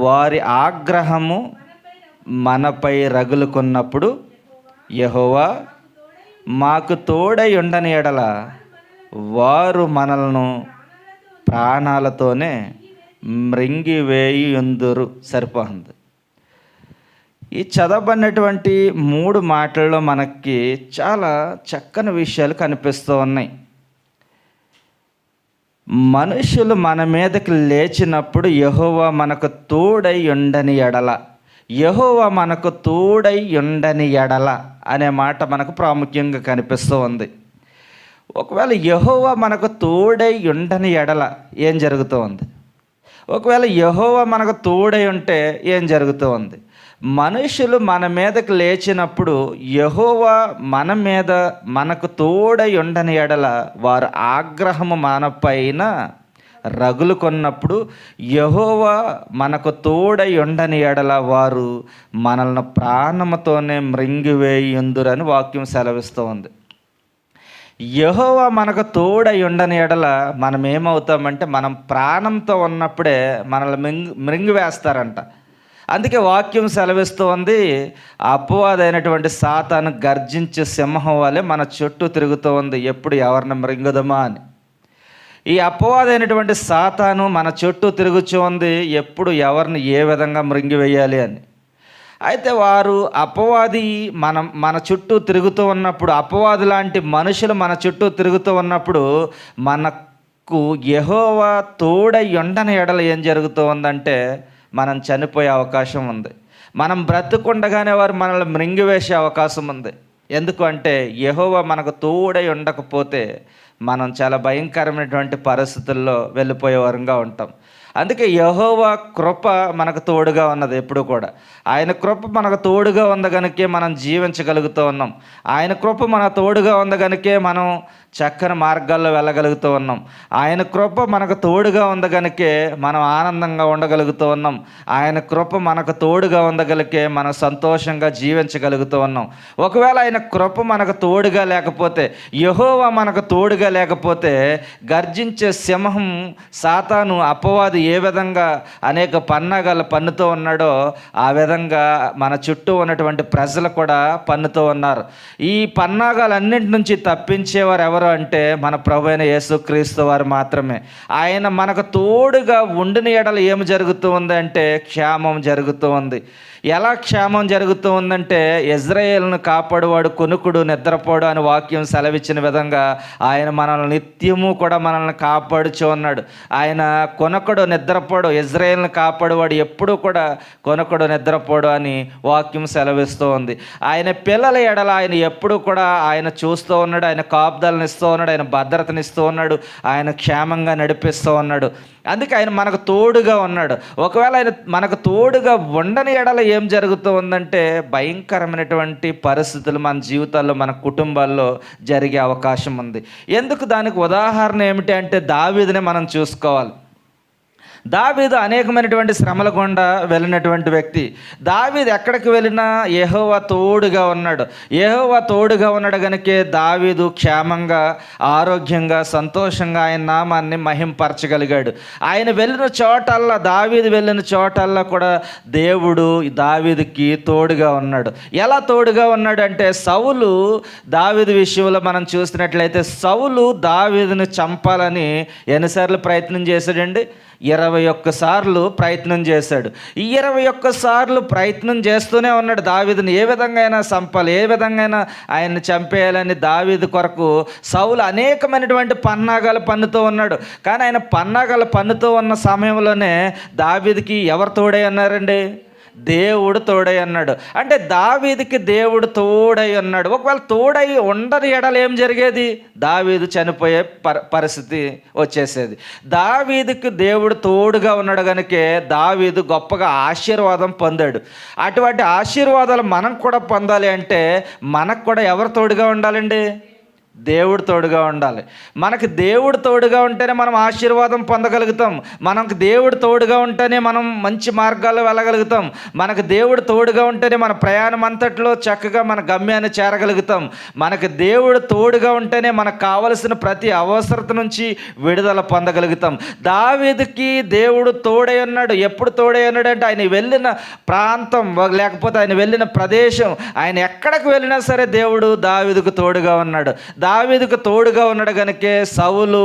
వారి ఆగ్రహము మనపై రగులుకున్నప్పుడు యెహోవా మాకు తోడై ఉండని ఎడల వారు మనలను ప్రాణాలతోనే మృంగివేయుందురు. సరిపోతుంది. ఈ చదవబడినటువంటి 3 మాటల్లో మనకి చాలా చక్కని విషయాలు కనిపిస్తూ ఉన్నాయి. మనుషులు మన మీదకి లేచినప్పుడు యెహోవా మనకు తోడై ఉండని ఎడల, యెహోవా మనకు తోడై ఉండని ఎడల అనే మాట మనకు ప్రాముఖ్యంగా కనిపిస్తూ ఉంది. ఒకవేళ యెహోవా మనకు తోడై ఉండని ఎడల ఏం జరుగుతూ ఉంది? ఒకవేళ యెహోవా మనకు తోడై ఉంటే ఏం జరుగుతూ ఉంది? మనుషులు మన మీదకి లేచినప్పుడు యెహోవా మన మీద మనకు తోడై ఉండని ఎడల వారు ఆగ్రహము మనపైన రగులుకొన్నప్పుడు యెహోవా మనకు తోడై ఉండని ఎడల వారు మనల్ని ప్రాణముతోనే మృంగివేయుందురని వాక్యం సెలవిస్తూ ఉంది. యెహోవా మనకు తోడై ఉండని ఎడల మనం ఏమవుతామంటే, మనం ప్రాణంతో ఉన్నప్పుడే మనల్ని మృంగివేస్తారంట. అందుకే వాక్యం సెలవిస్తూ ఉంది, అపవాదైనటువంటి సాతాను గర్జించే సింహం వలె మన చుట్టూ తిరుగుతూ ఉంది, ఎప్పుడు ఎవరిని మృంగుదమా అని. ఈ అపవాదైనటువంటి సాతాను మన చుట్టూ తిరుగుతూ ఉంది, ఎప్పుడు ఎవరిని ఏ విధంగా మృంగివేయాలి అని. అయితే వారు అపవాది మన చుట్టూ తిరుగుతూ ఉన్నప్పుడు, అపవాది లాంటి మనుషులు మన చుట్టూ తిరుగుతూ ఉన్నప్పుడు మనకు యెహోవా తోడై ఉండని ఎడల ఏం జరుగుతూ ఉందంటే మనం చనిపోయే అవకాశం ఉంది. మనం బ్రతుకుండగానే వారు మనల్ని మృంగివేసే అవకాశం ఉంది. ఎందుకు అంటే యెహోవా మనకు తోడై ఉండకపోతే మనం చాలా భయంకరమైనటువంటి పరిస్థితుల్లో వెళ్ళిపోయే వారంగా ఉంటాం. అందుకే యెహోవా కృప మనకు తోడుగా ఉన్నది ఎప్పుడు కూడా. ఆయన కృప మనకు తోడుగా ఉంది కనుకే మనం జీవించగలుగుతూ ఉన్నాం. ఆయన కృప మన తోడుగా ఉంది కనుకే మనం చక్కని మార్గాల్లో వెళ్ళగలుగుతూ ఉన్నాం. ఆయన కృప మనకు తోడుగా ఉంది కనుకే మనం ఆనందంగా ఉండగలుగుతూ ఉన్నాం. ఆయన కృప మనకు తోడుగా ఉండగలిగే మనం సంతోషంగా జీవించగలుగుతూ ఉన్నాం. ఒకవేళ ఆయన కృప మనకు తోడుగా లేకపోతే, యెహోవా మనకు తోడుగా లేకపోతే, గర్జించే సింహం సాతాను అపవాది ఏ విధంగా అనేక పన్నాగాలు పన్నుతూ ఉన్నాడో ఆ విధంగా మన చుట్టూ ఉన్నటువంటి ప్రజలు కూడా పన్నుతూ ఉన్నారు. ఈ పన్నాగాలన్నింటి నుంచి తప్పించేవారు ఎవరు అంటే మన ప్రభువైన యేసుక్రీస్తు వారు మాత్రమే. ఆయన మనకు తోడుగా ఉండిన ఎడల ఏమి జరుగుతూ ఉంది అంటే క్షేమం జరుగుతూ ఉంది. ఎలా క్షేమం జరుగుతూ ఉందంటే, ఇజ్రాయేలును కాపాడువాడు కొనుకుడు నిద్రపోడు అని వాక్యం సెలవిచ్చిన విధంగా ఆయన మనల్ని నిత్యము కూడా మనల్ని కాపాడుచూ ఉన్నాడు. ఆయన కొనకడు నిద్రపోడు, ఇజ్రాయేలును కాపాడువాడు ఎప్పుడూ కూడా కొనకడు నిద్రపోడు అని వాక్యం సెలవిస్తూ ఉంది. ఆయన పిల్లల ఎడల ఆయన ఎప్పుడూ కూడా ఆయన చూస్తూ ఉన్నాడు, ఆయన కాపుదలను ఇస్తూ ఉన్నాడు, ఆయన భద్రతనిస్తూ ఉన్నాడు, ఆయన క్షేమంగా నడిపిస్తూ ఉన్నాడు. అందుకే ఆయన మనకు తోడుగా ఉన్నాడు. ఒకవేళ ఆయన మనకు తోడుగా ఉండని ఎడల ఏం జరుగుతూ ఉందంటే, భయంకరమైనటువంటి పరిస్థితులు మన జీవితాల్లో, మన కుటుంబాల్లో జరిగే అవకాశం ఉంది. ఎందుకు? దానికి ఉదాహరణ ఏమిటి అంటే, దావీదుని మనం చూసుకోవాలి. దావీదు అనేకమైనటువంటి శ్రమల గుండా వెళ్ళినటువంటి వ్యక్తి. దావీదు ఎక్కడికి వెళ్ళినా యెహోవా తోడుగా ఉన్నాడు. యెహోవా తోడుగా ఉన్నాడు కనుకే దావీదు క్షేమంగా, ఆరోగ్యంగా, సంతోషంగా ఆయన నామాన్ని మహింపరచగలిగాడు. ఆయన వెళ్ళిన చోటల్లా, దావీదు వెళ్ళిన చోటల్లా కూడా దేవుడు దావీదుకి తోడుగా ఉన్నాడు. ఎలా తోడుగా ఉన్నాడు అంటే, సౌలు దావీదు విషయంలో మనం చూసినట్లయితే, సౌలు దావీదుని చంపాలని ఎన్నిసార్లు ప్రయత్నం చేశాడండి? 21 సార్లు ప్రయత్నం చేశాడు. ఈ 21 సార్లు ప్రయత్నం చేస్తూనే ఉన్నాడు. దావీదుని ఏ విధంగా అయినా చంపాలి, ఏ విధంగా అయినా ఆయన్ని చంపేయాలని దావీదు కొరకు సౌలు అనేకమైనటువంటి పన్నాగాలు పన్నుతూ ఉన్నాడు. కానీ ఆయన పన్నాగాలు పన్నుతూ ఉన్న సమయంలోనే దావీదుకి ఎవరు తోడై ఉన్నారండి? దేవుడు తోడై అన్నాడు. అంటే దావీదుకి దేవుడు తోడై ఉన్నాడు. ఒకవేళ తోడై ఉండని ఎడల ఏం జరిగేది? దావీదు చనిపోయే పరిస్థితి వచ్చేసేది. దావీదుకి దేవుడు తోడుగా ఉన్నాడు కనుకే దావీదు గొప్పగా ఆశీర్వాదం పొందాడు. అటువంటి ఆశీర్వాదాలు మనం కూడా పొందాలి అంటే మనకు కూడా ఎవరు తోడుగా ఉండాలండి? దేవుడు తోడుగా ఉండాలి. మనకు దేవుడు తోడుగా ఉంటేనే మనం ఆశీర్వాదం పొందగలుగుతాం. మనకు దేవుడు తోడుగా ఉంటేనే మనం మంచి మార్గాల్లో వెళ్ళగలుగుతాం. మనకు దేవుడు తోడుగా ఉంటేనే మన ప్రయాణం అంతట్లో చక్కగా మన గమ్యాన్ని చేరగలుగుతాం. మనకు దేవుడు తోడుగా ఉంటేనే మనకు కావలసిన ప్రతి అవసరత నుంచి విడుదల పొందగలుగుతాం. దావీదుకి దేవుడు తోడై ఉన్నాడు. ఎప్పుడు తోడై ఉన్నాడు అంటే, ఆయన వెళ్ళిన ప్రాంతం లేకపోతే ఆయన వెళ్ళిన ప్రదేశం, ఆయన ఎక్కడికి వెళ్ళినా సరే దేవుడు దావీదుకు తోడుగా ఉన్నాడు. దావీదుకు తోడుగా ఉన్నాడు కనుకే సౌలు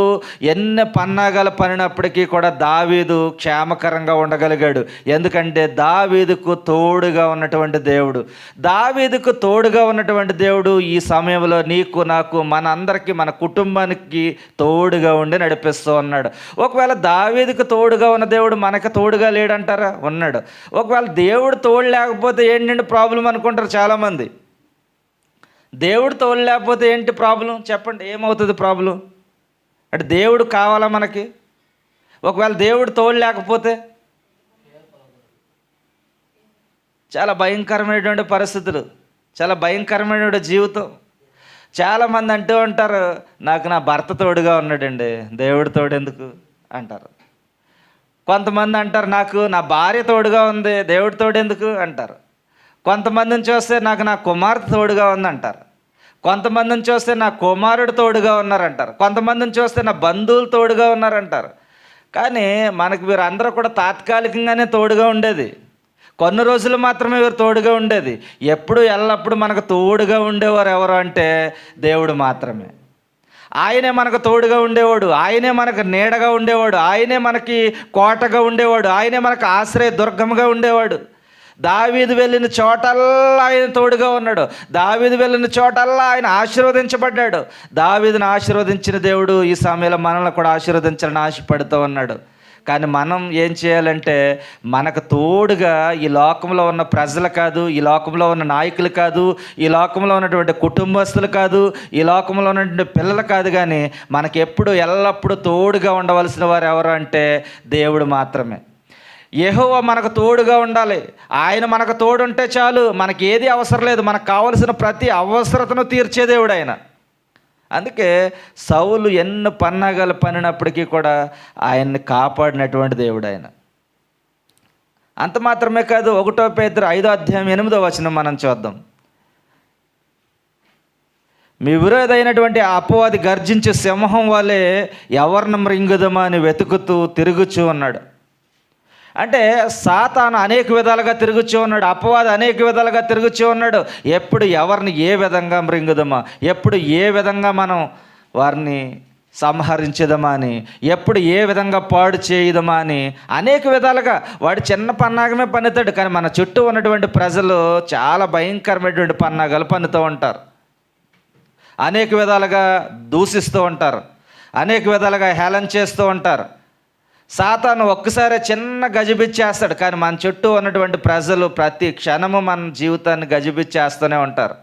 ఎన్ని పన్నాగాలు పనినప్పటికీ కూడా దావీదు క్షేమకరంగా ఉండగలిగాడు. ఎందుకంటే దావీదుకు తోడుగా ఉన్నటువంటి దేవుడు, దావీదుకు తోడుగా ఉన్నటువంటి దేవుడు ఈ సమయంలో నీకు, నాకు, మన అందరికీ, మన కుటుంబానికి తోడుగా ఉండి నడిపిస్తూ ఉన్నాడు. ఒకవేళ దావీదుకు తోడుగా ఉన్న దేవుడు మనకు తోడుగా లేడంటారా? ఉన్నాడు. ఒకవేళ దేవుడు తోడు లేకపోతే ఏంటంటే ప్రాబ్లం అనుకుంటారు చాలామంది. దేవుడు తోడు లేకపోతే ఏంటి ప్రాబ్లం చెప్పండి? ఏమవుతుంది ప్రాబ్లం అంటే? దేవుడు కావాలా మనకి? ఒకవేళ దేవుడు తోడు లేకపోతే చాలా భయంకరమైనటువంటి పరిస్థితులు, చాలా భయంకరమైనటువంటి జీవితం. చాలామంది అంటూ ఉంటారు, నాకు నా భర్త తోడుగా ఉన్నాడండి, దేవుడు తోడు ఎందుకు అంటారు. కొంతమంది అంటారు, నాకు నా భార్య తోడుగా ఉంది, దేవుడు తోడు ఎందుకు అంటారు. కొంతమందిని చూస్తే నాకు నా కుమార్తె తోడుగా ఉందంటారు. కొంతమందిని చూస్తే నా కుమారుడు తోడుగా ఉన్నారంటారు. కొంతమందిని చూస్తే నా బంధువులు తోడుగా ఉన్నారంటారు. కానీ మనకు వీరు అందరూ కూడా తాత్కాలికంగానే తోడుగా ఉండేది. కొన్ని రోజులు మాత్రమే వీరు తోడుగా ఉండేది. ఎప్పుడు ఎల్లప్పుడు మనకు తోడుగా ఉండేవారు ఎవరు అంటే దేవుడు మాత్రమే. ఆయనే మనకు తోడుగా ఉండేవాడు, ఆయనే మనకు నీడగా ఉండేవాడు, ఆయనే మనకి కోటగా ఉండేవాడు, ఆయనే మనకు ఆశ్రయ దుర్గంగా ఉండేవాడు. దావీదు వెళ్ళిన చోటల్లా ఆయన తోడుగా ఉన్నాడు. దావీదు వెళ్ళిన చోటల్లా ఆయన ఆశీర్వదించబడ్డాడు. దావీదును ఆశీర్వదించిన దేవుడు ఈ సమయంలో మనల్ని కూడా ఆశీర్వదించాలని ఆశపడుతూ ఉన్నాడు. కానీ మనం ఏం చేయాలంటే, మనకు తోడుగా ఈ లోకంలో ఉన్న ప్రజలు కాదు, ఈ లోకంలో ఉన్న నాయకులు కాదు, ఈ లోకంలో ఉన్నటువంటి కుటుంబస్తులు కాదు, ఈ లోకంలో ఉన్నటువంటి పిల్లలు కాదు, కానీ మనకి ఎప్పుడు ఎల్లప్పుడూ తోడుగా ఉండవలసిన వారు ఎవరు అంటే దేవుడు మాత్రమే. యెహోవా మనకు తోడుగా ఉండాలి. ఆయన మనకు తోడుంటే చాలు, మనకి ఏది అవసరం లేదు. మనకు కావలసిన ప్రతి అవసరతను తీర్చే దేవుడు ఆయన. అందుకే సౌలు ఎన్ని పన్నాగాలు పనినప్పటికీ కూడా ఆయన్ని కాపాడినటువంటి దేవుడు ఆయన. అంత మాత్రమే కాదు, 1 పేతురు 5వ అధ్యాయం 8వ వచనం మనం చూద్దాం. మీ విరోధైనటువంటి అపవాది గర్జించే సింహం వలె ఎవరిని మృంగుదమా అని వెతుకుతూ తిరుగుచూ ఉన్నాడు. అంటే సాతాను అనేక విధాలుగా తిరుగుచూ ఉన్నాడు, అపవాది అనేక విధాలుగా తిరుగుచూ ఉన్నాడు. ఎప్పుడు ఎవరిని ఏ విధంగా మృంగుదమా, ఎప్పుడు ఏ విధంగా మనం వారిని సంహరించదమా అని, ఎప్పుడు ఏ విధంగా పాడు చేయదమా అని అనేక విధాలుగా వాడు చిన్న పన్నాగమే పన్నుతాడు. కానీ మన చుట్టూ ఉన్నటువంటి ప్రజలు చాలా భయంకరమైనటువంటి పన్నాగాలు పన్నుతూ ఉంటారు. అనేక విధాలుగా దూషిస్తూ ఉంటారు, అనేక విధాలుగా హేళన చేస్తూ ఉంటారు. సాతాను ఒక్కసారి చిన్న గజిబిచ్చేస్తాడు, కానీ మన చుట్టూ ఉన్నటువంటి ప్రజలు ప్రతి క్షణము మన జీవితాన్ని గజిబిచ్చేస్తూనే ఉంటారు.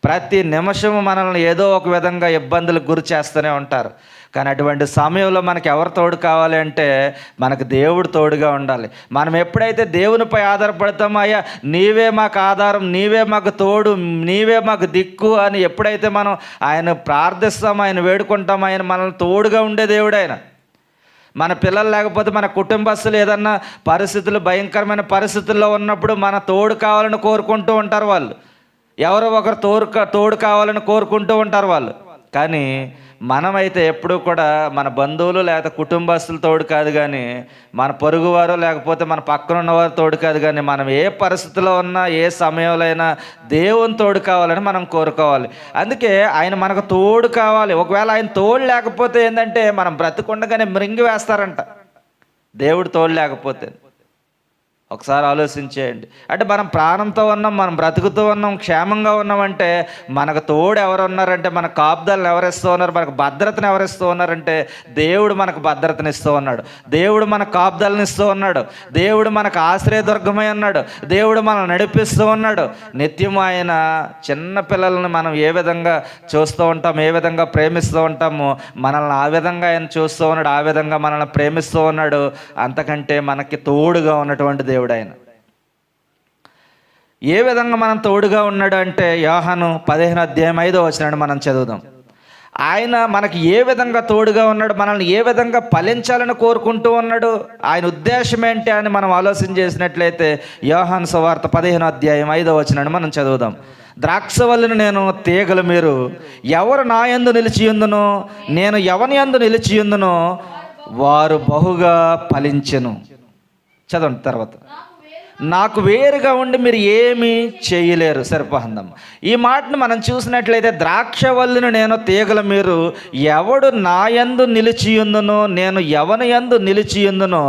ప్రతి నిమిషము మనల్ని ఏదో ఒక విధంగా ఇబ్బందులకు గురి చేస్తూనే ఉంటారు. కానీ అటువంటి సమయంలో మనకు ఎవరు తోడు కావాలి అంటే మనకు దేవుడు తోడుగా ఉండాలి. మనం ఎప్పుడైతే దేవునిపై ఆధారపడతామో, అయ్యా నీవే మాకు ఆధారం, నీవే మాకు తోడు, నీవే మాకు దిక్కు అని ఎప్పుడైతే మనం ఆయన ప్రార్థిస్తామో, ఆయన వేడుకుంటామో, ఆయన మనల్ని తోడుగా ఉండే దేవుడు ఆయన. మన పిల్లలు లేకపోతే మన కుటుంబస్తులు ఏదన్నా పరిస్థితులు భయంకరమైన పరిస్థితుల్లో ఉన్నప్పుడు మన తోడు కావాలని కోరుకుంటూ ఉంటారు వాళ్ళు. ఎవరో ఒకరు తోడు కావాలని కోరుకుంటూ ఉంటారు వాళ్ళు. కానీ మనమైతే ఎప్పుడూ కూడా మన బంధువులు లేకపోతే కుటుంబస్తులు తోడు కాదు, కానీ మన పొరుగువారు లేకపోతే మన పక్కన ఉన్నవారు తోడు కాదు, కానీ మనం ఏ పరిస్థితిలో ఉన్నా ఏ సమయంలో అయినా దేవుని తోడు కావాలని మనం కోరుకోవాలి. అందుకే ఆయన మనకు తోడు కావాలి. ఒకవేళ ఆయన తోడు లేకపోతే ఏంటంటే మనం బ్రతికుండగానే మృంగి వేస్తారంట, దేవుడు తోడు లేకపోతే. ఒకసారి ఆలోచించేయండి. అంటే మనం ప్రాణంతో ఉన్నాం, మనం బ్రతుకుతూ ఉన్నాం, క్షేమంగా ఉన్నామంటే మనకు తోడు ఎవరు ఉన్నారంటే, మన కాపుదలను ఎవరిస్తూ ఉన్నారు, మనకు భద్రతను ఎవరిస్తూ ఉన్నారంటే దేవుడు మనకు భద్రతను ఇస్తూ ఉన్నాడు, దేవుడు మన కాపుదలను ఇస్తూ ఉన్నాడు, దేవుడు మనకు ఆశ్రయదుర్గమై ఉన్నాడు, దేవుడు మనల్ని నడిపిస్తూ ఉన్నాడు. నిత్యం ఆయన చిన్న పిల్లల్ని మనం ఏ విధంగా చూస్తూ ఉంటాం, ఏ విధంగా ప్రేమిస్తూ ఉంటామో మనల్ని ఆ విధంగా ఆయన చూస్తూ ఉన్నాడు, ఆ విధంగా మనల్ని ప్రేమిస్తూ ఉన్నాడు. అంతకంటే మనకి తోడుగా ఉన్నటువంటి దేవుడు ఆయన. ఏ విధంగా మనం తోడుగా ఉన్నాడు అంటే యోహాను 15:5 మనం చదువుదాం. ఆయన మనకి ఏ విధంగా తోడుగా ఉన్నాడు, మనల్ని ఏ విధంగా ఫలించాలని కోరుకుంటూ ఉన్నాడు, ఆయన ఉద్దేశం ఏంటి అని మనం ఆలోచన చేసినట్లయితే యోహాను సువార్త 15:5 మనం చదువుదాం. ద్రాక్షవల్లిని నేను, తీగలు మీరు. ఎవరు నా యందు నిలిచియుందునో, నేను ఎవని యందు నిలిచియుందునో వారు బహుగా ఫలించెను. చదవండి తర్వాత. నాకు వేరుగా ఉండి మీరు ఏమీ చేయలేరు. సరిపోందమ్మ. ఈ మాటను మనం చూసినట్లయితే ద్రాక్షవల్లిని నేను, తీగల మీరు. ఎవడు నా యందు నిలిచియుందునో, నేను ఎవని యందు నిలిచియుందునో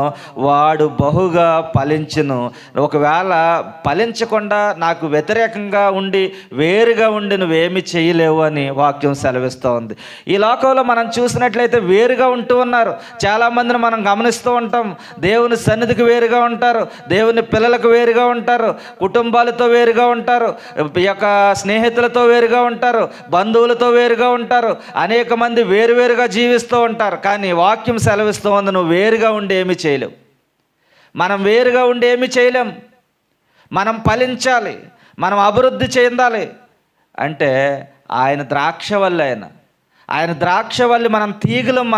వాడు బహుగా ఫలించును. ఒకవేళ ఫలించకుండా నాకు వ్యతిరేకంగా ఉండి వేరుగా ఉండి నువ్వేమి చేయలేవు అని వాక్యం సెలవిస్తూ ఉంది. ఈ లోకంలో మనం చూసినట్లయితే వేరుగా ఉంటూ ఉన్నారు చాలామందిని మనం గమనిస్తూ ఉంటాం. దేవుని సన్నిధికి వేరుగా ఉంటారు, దేవుని పిల్లలకు వేరుగా ఉంటారు, కుటుంబాలతో వేరుగా ఉంటారు, ఈ యొక్క స్నేహితులతో వేరుగా ఉంటారు, బంధువులతో వేరుగా ఉంటారు, అనేక మంది వేరువేరుగా జీవిస్తూ ఉంటారు. కానీ వాక్యం సెలవిస్తూ ఉంది, నువ్వు వేరుగా ఉండి ఏమీ చేయలేవు. మనం వేరుగా ఉండి ఏమీ చేయలేం. మనం ఫలించాలి, మనం అభివృద్ధి చెందాలి అంటే ఆయన ద్రాక్షవల్లి. ఆయన ద్రాక్షవల్లి, మనం తీగలం.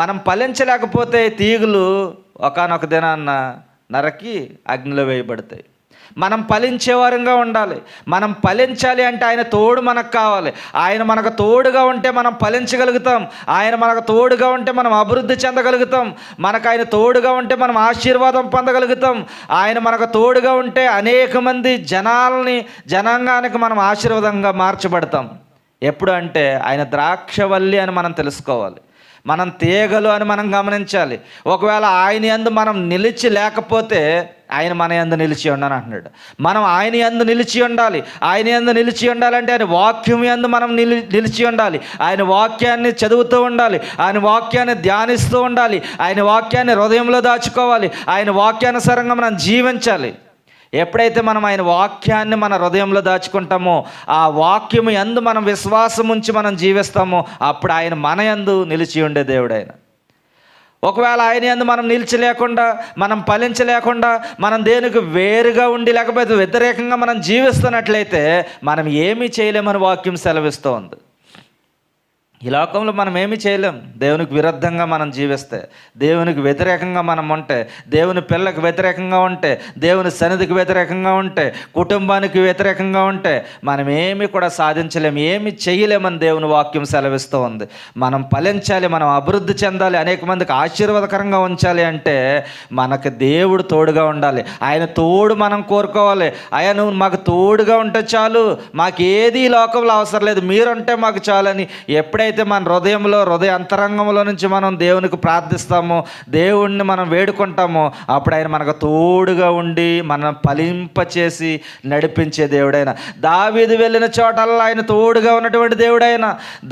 మనం ఫలించలేకపోతే తీగులు ఒకానొక దినాన్న నరకి అగ్నిలో వేయబడతాయి. మనం ఫలించేవారంగా ఉండాలి. మనం ఫలించాలి అంటే ఆయన తోడు మనకు కావాలి. ఆయన మనకు తోడుగా ఉంటే మనం ఫలించగలుగుతాం. ఆయన మనకు తోడుగా ఉంటే మనం అభివృద్ధి చెందగలుగుతాం. మనకు ఆయన తోడుగా ఉంటే మనం ఆశీర్వాదం పొందగలుగుతాం. ఆయన మనకు తోడుగా ఉంటే అనేక మంది జనాంగానికి మనం ఆశీర్వాదంగా మార్చబడతాం. ఎప్పుడు అంటే ఆయన ద్రాక్షవల్లి అని మనం తెలుసుకోవాలి, మనం తీగలు అని మనం గమనించాలి. ఒకవేళ ఆయన యందు మనం నిలిచి లేకపోతే ఆయన మన యందు నిలిచి ఉండని అంటున్నాడు. మనం ఆయన యందు నిలిచి ఉండాలి. ఆయన యందు నిలిచి ఉండాలంటే ఆయన వాక్యం యందు మనం నిలిచి ఉండాలి. ఆయన వాక్యాన్ని చదువుతూ ఉండాలి, ఆయన వాక్యాన్ని ధ్యానిస్తూ ఉండాలి, ఆయన వాక్యాన్ని హృదయంలో దాచుకోవాలి, ఆయన వాక్యానుసారంగా మనం జీవించాలి. ఎప్పుడైతే మనం ఆయన వాక్యాన్ని మన హృదయంలో దాచుకుంటామో, ఆ వాక్యము యందు మనం విశ్వాసం ఉంచి మనం జీవిస్తామో, అప్పుడు ఆయన మన యందు నిలిచి ఉండే దేవుడు ఆయన. ఒకవేళ ఆయన యందు మనం నిలిచలేకుండా, మనం ఫలించలేకుండా, మనం దేనికి వేరుగా ఉండి లేకపోతే వ్యతిరేకంగా మనం జీవిస్తున్నట్లయితే మనం ఏమీ చేయలేమని వాక్యం సెలవిస్తూ ఉంది. ఈ లోకంలో మనం ఏమీ చేయలేం. దేవునికి విరుద్ధంగా మనం జీవిస్తే, దేవునికి వ్యతిరేకంగా మనం ఉంటే, దేవుని పిల్లలకు వ్యతిరేకంగా ఉంటే, దేవుని సన్నిధికి వ్యతిరేకంగా ఉంటే, కుటుంబానికి వ్యతిరేకంగా ఉంటే మనం ఏమీ కూడా సాధించలేము, ఏమీ చేయలేమని దేవుని వాక్యం సెలవిస్తూ ఉంది. మనం ఫలించాలి, మనం అభివృద్ధి చెందాలి, అనేక మందికి ఆశీర్వాదకరంగా ఉంచాలి అంటే మనకు దేవుడు తోడుగా ఉండాలి. ఆయన తోడు మనం కోరుకోవాలి. అయ్యా నువ్వు మాకు తోడుగా ఉంటే చాలు, మాకు ఏది ఈ లోకంలో అవసరం లేదు, మీరుంటే మాకు చాలని ఎప్పుడైతే ఎప్పుడైతే మన హృదయ అంతరంగంలో నుంచి మనం దేవునికి ప్రార్థిస్తామో, దేవుణ్ణి మనం వేడుకుంటామో, అప్పుడు ఆయన మనకు తోడుగా ఉండి మనం ఫలింపచేసి నడిపించే దేవుడైన. దావీదు వెళ్ళిన చోటల్లా ఆయన తోడుగా ఉన్నటువంటి దేవుడైన,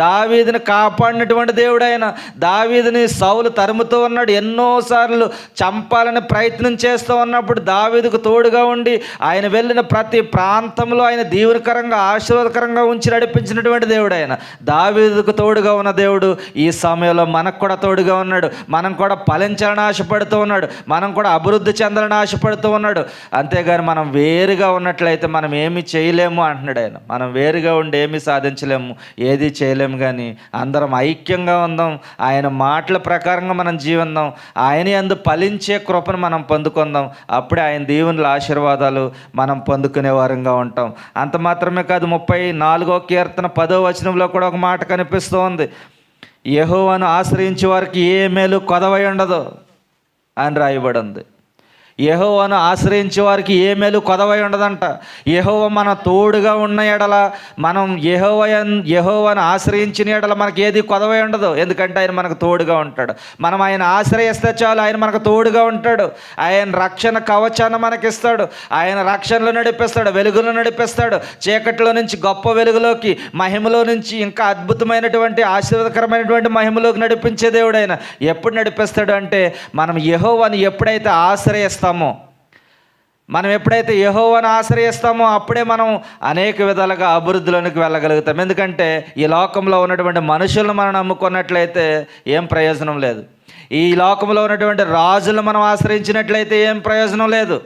దావీదుని కాపాడినటువంటి దేవుడైన. దావీదుని సౌలు తరుముతూ ఉన్నాడు, ఎన్నోసార్లు చంపాలని ప్రయత్నం చేస్తూ ఉన్నప్పుడు దావీదుకు తోడుగా ఉండి ఆయన వెళ్ళిన ప్రతి ప్రాంతంలో ఆయన దీవెనకరంగా ఆశీర్వాదకరంగా ఉంచి నడిపించినటువంటి దేవుడు ఆయన. దావీదుకు తోడుగా ఉన్న దేవుడు ఈ సమయంలో మనకు కూడా తోడుగా ఉన్నాడు. మనం కూడా ఫలించాలని ఆశపడుతూ ఉన్నాడు, మనం కూడా అభివృద్ధి చెందాలని ఆశపడుతూ ఉన్నాడు. అంతేగాని మనం వేరుగా ఉన్నట్లయితే మనం ఏమి చేయలేము అంటున్నాడు ఆయన. మనం వేరుగా ఉండి ఏమీ సాధించలేము, ఏది చేయలేము. కానీ అందరం ఐక్యంగా ఉందాం, ఆయన మాటల ప్రకారంగా మనం జీవిద్దాం, ఆయన యందు ఫలించే కృపను మనం పొందుకుందాం. అప్పుడే ఆయన దీవెనల ఆశీర్వాదాలు మనం పొందుకునే వారంగా ఉంటాం. అంత మాత్రమే కాదు, 34వ కీర్తన 10వ వచనంలో కూడా ఒక మాట కనిపిస్తూ ఉంది. యెహోవాను ఆశ్రయించే వారికి ఏ మేలు కొదవై ఉండదు అని రాయబడి ఉంది. యెహోవాను ఆశ్రయించే వారికి ఏ మేలు కొదవై ఉండదంట. యెహోవా మన తోడుగా ఉన్న ఎడల, మనం యెహోవాను ఆశ్రయించిన ఎడల మనకి ఏది కొదవై ఉండదు. ఎందుకంటే ఆయన మనకు తోడుగా ఉంటాడు. మనం ఆయన ఆశ్రయిస్తే చాలు, ఆయన మనకు తోడుగా ఉంటాడు. ఆయన రక్షణ కవచాన్ని మనకిస్తాడు, ఆయన రక్షణలో నడిపిస్తాడు, వెలుగులో నడిపిస్తాడు. చీకట్లో నుంచి గొప్ప వెలుగులోకి, మహిమలో నుంచి ఇంకా అద్భుతమైనటువంటి ఆశీర్వాదకరమైనటువంటి మహిమలోకి నడిపించే దేవుడు ఆయన. ఎప్పుడు నడిపిస్తాడు అంటే, మనం యెహోవాను ఎప్పుడైతే ఆశ్రయిస్తామో, మనం ఎప్పుడైతే యెహోవాను ఆశ్రయిస్తామో అప్పుడే మనం అనేక విధాలుగా అభివృద్ధిలోనికి వెళ్ళగలుగుతాం. ఎందుకంటే ఈ లోకంలో ఉన్నటువంటి మనుషులను మనం నమ్ముకున్నట్లయితే ఏం ప్రయోజనం లేదు. ఈ లోకంలో ఉన్నటువంటి రాజులను మనం ఆశ్రయించినట్లయితే ఏం ప్రయోజనం లేదు.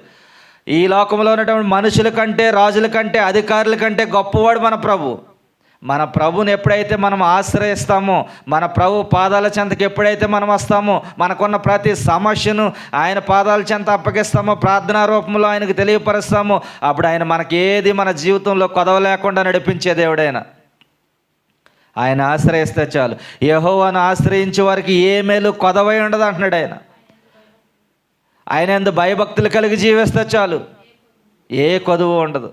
ఈ లోకంలో ఉన్నటువంటి మనుషుల కంటే, రాజుల కంటే, అధికారుల కంటే గొప్పవాడు మన ప్రభు. మన ప్రభుని ఎప్పుడైతే మనం ఆశ్రయిస్తామో, మన ప్రభు పాదాల చెంతకి ఎప్పుడైతే మనం వస్తామో, మనకున్న ప్రతి సమస్యను ఆయన పాదాల చెంత అప్పగిస్తామో, ప్రార్థనా రూపంలో ఆయనకు తెలియపరుస్తామో, అప్పుడు ఆయన మనకి ఏది మన జీవితంలో కొదవ లేకుండా నడిపించే దేవుడైన. ఆయన ఆశ్రయిస్తే చాలు. యెహోవాను ఆశ్రయించే వారికి ఏ మేలు కొదవై ఉండదు అంటున్నాడు ఆయన. ఆయన యందు భయభక్తులు కలిగి జీవిస్తే చాలు, ఏ కొదువు ఉండదు.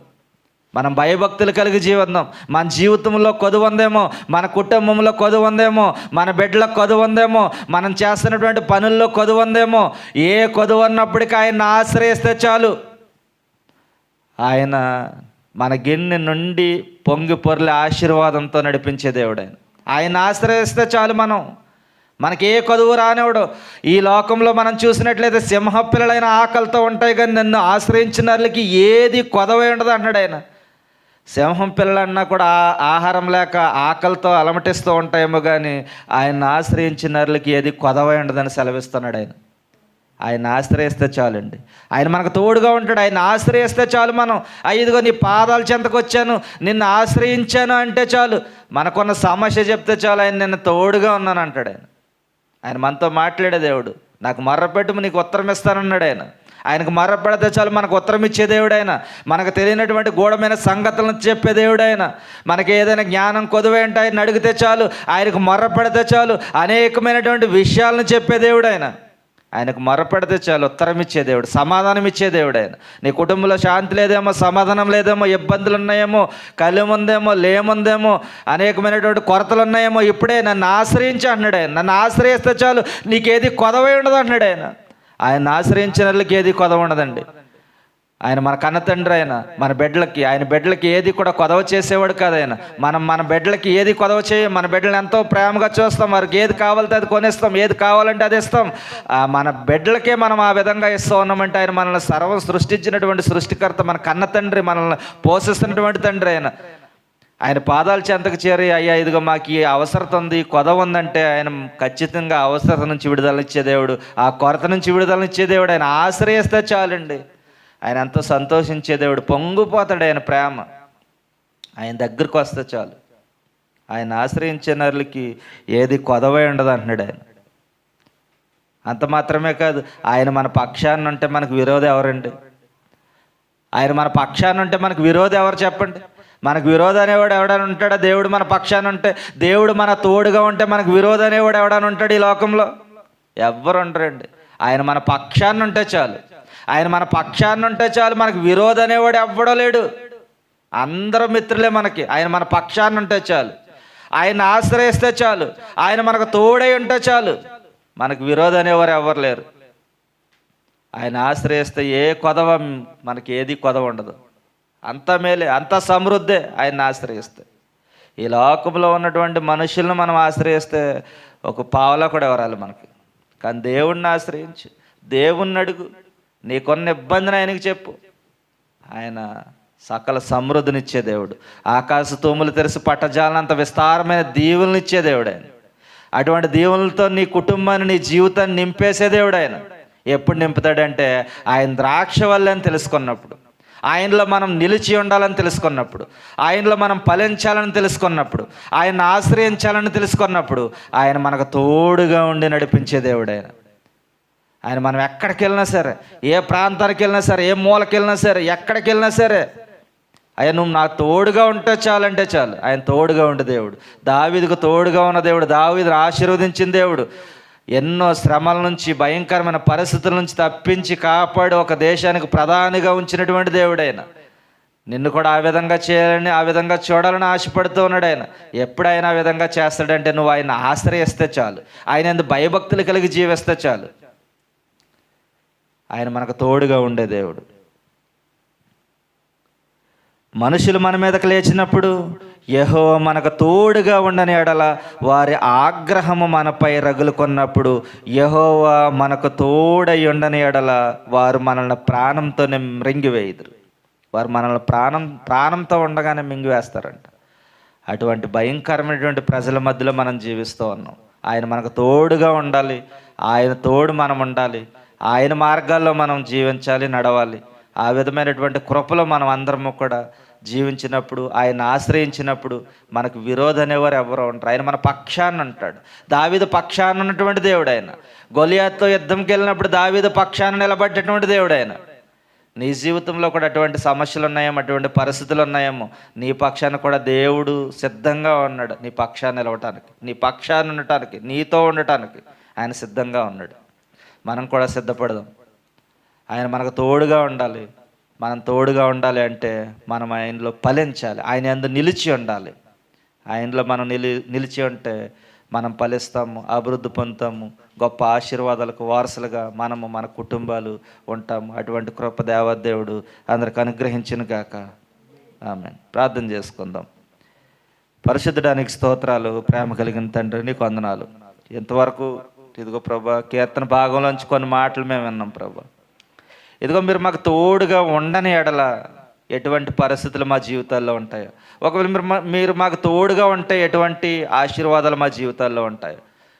మనం భయభక్తులు కలిగి జీవిద్దాం. మన జీవితంలో కొదువు ఉందేమో, మన కుటుంబంలో కొదువు ఉందేమో, మన బిడ్డలకు కొదువు ఉందేమో, మనం చేస్తున్నటువంటి పనుల్లో కొదువు ఉందేమో, ఏ కొదువు ఉన్నప్పటికీ ఆయన ఆశ్రయిస్తే చాలు. ఆయన మన గిన్నె నుండి పొంగి పొర్లే ఆశీర్వాదంతో నడిపించే దేవుడు ఆయన. ఆయన ఆశ్రయిస్తే చాలు, మనకి ఏ కొదువు రానివాడు. ఈ లోకంలో మనం చూసినట్లయితే సింహపిల్లలైన ఆకలితో ఉంటాయి, కానీ నన్ను ఆశ్రయించిన వాళ్ళకి ఏది కొదవై ఉండదు అంటున్నాడు ఆయన. సింహం పిల్లలన్నా కూడా ఆహారం లేక ఆకలితో అలమటిస్తూ ఉంటాయేమో, కానీ ఆయన ఆశ్రయించిన వాళ్ళకి ఏది కొదవై ఉండదని సెలవిస్తున్నాడు ఆయన. ఆయన ఆశ్రయిస్తే చాలండి, ఆయన మనకు తోడుగా ఉంటాడు. ఆయన ఆశ్రయిస్తే చాలు. మనం ఇదిగో నీ పాదాల చెంతకు వచ్చాను, నిన్ను ఆశ్రయించాను అంటే చాలు. మనకున్న సమస్య చెప్తే చాలు, ఆయన నిన్ను తోడుగా ఉన్నాను అంటాడు ఆయన. ఆయన మనతో మాట్లాడే దేవుడు. నాకు మర్రపెట్టుము నీకు ఉత్తరం ఇస్తానన్నాడు ఆయన. ఆయనకు మర్రపెడితే చాలు మనకు ఉత్తరం ఇచ్చే దేవుడైనా, మనకు తెలియనటువంటి గూఢమైన సంగతులను చెప్పే దేవుడైనా, మనకి ఏదైనా జ్ఞానం కొదువే అంటే ఆయన అడిగితే చాలు, ఆయనకు మర్రపెడితే చాలు అనేకమైనటువంటి విషయాలను చెప్పే దేవుడైనా. ఆయనకు మొరపెడితే చాలు ఉత్తరం ఇచ్చే దేవుడు, సమాధానం ఇచ్చే దేవుడు ఆయన. నీ కుటుంబంలో శాంతి లేదేమో, సమాధానం లేదేమో, ఇబ్బందులు ఉన్నాయేమో, కలిముందేమో, లేముందేమో, అనేకమైనటువంటి కొరతలు ఉన్నాయేమో, ఇప్పుడే నన్ను ఆశ్రయించి అంటున్నాడు ఆయన. నన్ను ఆశ్రయిస్తే చాలు, నీకేది కొదవై ఉండదు అంటున్నాడు ఆయన. ఆయన ఆశ్రయించిన వాళ్ళకి ఏది కొదవ ఉండదండి. ఆయన మన కన్న తండ్రి, ఆయన ఆయన బిడ్డలకి ఏది కూడా కొదవ చేసేవాడు కాదు ఆయన. మన బిడ్డలకి ఏది కొదవ చేయం. మన బిడ్డలను ఎంతో ప్రేమగా చూస్తాం, వారికి ఏది కావాలంటే అది కొనిస్తాం, ఏది కావాలంటే అది ఇస్తాం. మన బిడ్డలకే మనం ఆ విధంగా ఇస్తూ ఉన్నామంటే ఆయన మనల్ని సర్వం సృష్టించినటువంటి సృష్టికర్త, మన కన్న తండ్రి, మనల్ని పోషిస్తున్నటువంటి తండ్రి ఆయన పాదాల చెంతకు చేరి, అయ్యా ఇదిగో మాకు ఈ అవసరత ఉంది, కొదవ ఉందంటే ఆయన ఖచ్చితంగా అవసరత నుంచి విడుదలనిచ్చే దేవుడు, ఆ కొరత నుంచి విడుదలనిచ్చే దేవుడు. ఆయన ఆశ్రయిస్తే చాలండి, ఆయన ఎంతో సంతోషించే దేవుడు. పొంగిపోతాడు ఆయన ప్రేమ. ఆయన దగ్గరకు వస్తే చాలు. ఆయన ఆశ్రయించే నరులకి ఏది కొదవై ఉండదు అంటున్నాడు ఆయన. అంత మాత్రమే కాదు, ఆయన మన పక్షాన్ని ఉంటే మనకు విరోధి ఎవరండి? ఆయన మన పక్షాన్ని ఉంటే మనకు విరోధి ఎవరు చెప్పండి? మనకు విరోధి అనేవాడు ఎవడని ఉంటాడా? దేవుడు మన పక్షాన్ని ఉంటే, దేవుడు మన తోడుగా ఉంటే మనకు విరోధి అనేవాడు ఎవడని ఉంటాడు ఈ లోకంలో? ఎవ్వరు ఉండరండి. ఆయన మన పక్షాన్ని ఉంటే చాలు, ఆయన మన పక్షాన్ని ఉంటే చాలు. మనకు విరోధి అనేవాడు ఎవ్వడో లేడు, అందరూ మిత్రులే మనకి. ఆయన మన పక్షాన్ని ఉంటే చాలు. ఆయన ఆశ్రయిస్తే చాలు, ఆయన మనకు తోడై ఉంటే చాలు, మనకు విరోధం అనేవారు ఎవరు లేరు. ఆయన ఆశ్రయిస్తే ఏ కొదవ, మనకి ఏది కొదవ ఉండదు. అంత మేలే, అంత సమృద్ధే ఆయన్ని ఆశ్రయిస్తే. ఈ లోకంలో ఉన్నటువంటి మనుషులను మనం ఆశ్రయిస్తే ఒక పావలా కూడా ఎవరాలి మనకి. కానీ దేవుణ్ణి ఆశ్రయించు, దేవుణ్ణి అడుగు, నీకున్న ఇబ్బందిని ఆయనకి చెప్పు. ఆయన సకల సమృద్ధినిచ్చే దేవుడు. ఆకాశ తూములు తెరిసి పట్టజాలనంత విస్తారమైన దీవులనిచ్చే దేవుడు ఆయన. అటువంటి దీవులతో నీ కుటుంబాన్ని, నీ జీవితాన్ని నింపేసే దేవుడు ఆయన. ఎప్పుడు నింపుతాడంటే ఆయన ద్రాక్ష వల్లని తెలుసుకున్నప్పుడు, ఆయనలో మనం నిలిచి ఉండాలని తెలుసుకున్నప్పుడు, ఆయనలో మనం ఫలించాలని తెలుసుకున్నప్పుడు, ఆయన్ని ఆశ్రయించాలని తెలుసుకున్నప్పుడు, ఆయన మనకు తోడుగా ఉండి నడిపించే దేవుడు ఆయన. ఆయన మనం ఎక్కడికి వెళ్ళినా సరే, ఏ ప్రాంతానికి వెళ్ళినా సరే, ఏ మూలకి వెళ్ళినా సరే, ఎక్కడికి వెళ్ళినా సరే, ఆయన నువ్వు నాకు తోడుగా ఉంటే చాలంటే చాలు. ఆయన తోడుగా ఉండే దేవుడు. దావీదుకు తోడుగా ఉన్న దేవుడు, దావీదును ఆశీర్వదించిన దేవుడు. ఎన్నో శ్రమల నుంచి, భయంకరమైన పరిస్థితుల నుంచి తప్పించి కాపాడి ఒక దేశానికి ప్రధానిగా ఉంచినటువంటి దేవుడు ఆయన. నిన్ను కూడా ఆ విధంగా చేయాలని, ఆ విధంగా చూడాలని ఆశపడుతూ ఉన్నాడు ఆయన. ఎప్పుడైనా ఆ విధంగా చేస్తాడంటే నువ్వు ఆయన ఆశ్రయిస్తే చాలు, ఆయన ఎందుకు భయభక్తులు కలిగి జీవిస్తే చాలు. ఆయన మనకు తోడుగా ఉండే దేవుడు. మనుషులు మన మీదకి లేచినప్పుడు యెహోవా మనకు తోడుగా ఉండని ఎడల వారి ఆగ్రహము మనపై రగులుకొన్నప్పుడు యెహోవా మనకు తోడై ఉండని ఎడల వారు మనల్ని ప్రాణంతోనే మృంగివేయుదురు. వారు మనల్ని ప్రాణంతో ఉండగానే మింగివేస్తారంట. అటువంటి భయంకరమైనటువంటి ప్రజల మధ్యలో మనం జీవిస్తూ ఉన్నాం. ఆయన మనకు తోడుగా ఉండాలి, ఆయన తోడు మనం ఉండాలి, ఆయన మార్గాల్లో మనం జీవించాలి, నడవాలి. ఆ విధమైనటువంటి కృపలో మనం అందరము కూడా జీవించినప్పుడు, ఆయన ఆశ్రయించినప్పుడు మనకు విరోధం అనేవారు ఎవరో ఉంటారు. ఆయన మన పక్షాన్ని ఉంటాడు. దావీదు పక్షాన్ని ఉన్నటువంటి దేవుడు ఆయన. గొలియాతుతో యుద్ధంకి వెళ్ళినప్పుడు దావీదు పక్షాన్ని నిలబడ్డటువంటి దేవుడు ఆయన. నీ జీవితంలో కూడా అటువంటి సమస్యలు ఉన్నాయేమో, అటువంటి పరిస్థితులు ఉన్నాయేమో, నీ పక్షాన్ని కూడా దేవుడు సిద్ధంగా ఉన్నాడు. నీ పక్షాన్ని నిలవటానికి, నీ పక్షాన్ని ఉండటానికి, నీతో ఉండటానికి ఆయన సిద్ధంగా ఉన్నాడు. మనం కూడా సిద్ధపడదాం. ఆయన మనకు తోడుగా ఉండాలి. మనం తోడుగా ఉండాలి అంటే మనం ఆయనలో ఫలించాలి, ఆయన యందు నిలిచి ఉండాలి. ఆయనలో మనం నిలిచి ఉంటే మనం ఫలిస్తాము, అభివృద్ధి పొందుతాము, గొప్ప ఆశీర్వాదాలకు వారసులుగా మనము, మన కుటుంబాలు ఉంటాము. అటువంటి కృప దేవదేవుడు అందరికి అనుగ్రహించును గాక. ఆమేన్. ప్రార్థన చేసుకుందాం. పరిశుద్ధడానికి స్తోత్రాలు. ప్రేమ కలిగిన తండ్రి నీకు వందనాలు. ఇంతవరకు ఇదిగో ప్రభా, కీర్తన భాగంలోంచి కొన్ని మాటలు మేము విన్నాం ప్రభా. ఇదిగో మీరు మాకు తోడుగా ఉండని ఎడల ఎటువంటి పరిస్థితులు మా జీవితాల్లో ఉంటాయో, ఒకవేళ మీరు మాకు తోడుగా ఉంటే ఎటువంటి ఆశీర్వాదాలు మా జీవితాల్లో ఉంటాయో.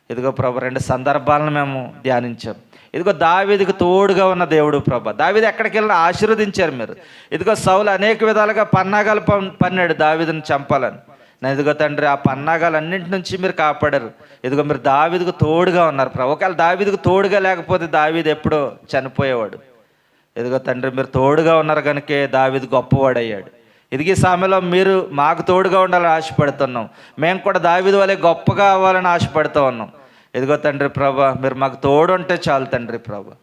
ఇదిగో ప్రభా, 2 సందర్భాలను మేము ధ్యానించాం. ఇదిగో దావీదుకు తోడుగా ఉన్న దేవుడు ప్రభా. దావీదు ఎక్కడికి వెళ్ళినా ఆశీర్వదించారు మీరు. ఇదిగో సౌలు అనేక విధాలుగా పన్నాగాలు పన్నాడు దావీదుని చంపాలని. నేను ఇదిగో తండ్రి, ఆ పన్నాగాలన్నింటి నుంచి మీరు కాపాడారు. ఇదిగో మీరు దావీదుకు తోడుగా ఉన్నారు ప్రభా. ఒకవేళ దావీదుకు తోడుగా లేకపోతే దావీదు ఎప్పుడో చనిపోయేవాడు. ఇదిగో తండ్రి, మీరు తోడుగా ఉన్నారు కనుకే దావీదు గొప్పవాడయ్యాడు. ఇదిగీ సమయంలో మీరు మాకు తోడుగా ఉండాలని ఆశపడుతున్నాం. మేము కూడా దావీదు వలె గొప్పగా అవ్వాలని ఆశపడుతూ ఉన్నాం. ఇదిగో తండ్రి ప్రభా, మీరు మాకు తోడు ఉంటే చాలు తండ్రి ప్రభా.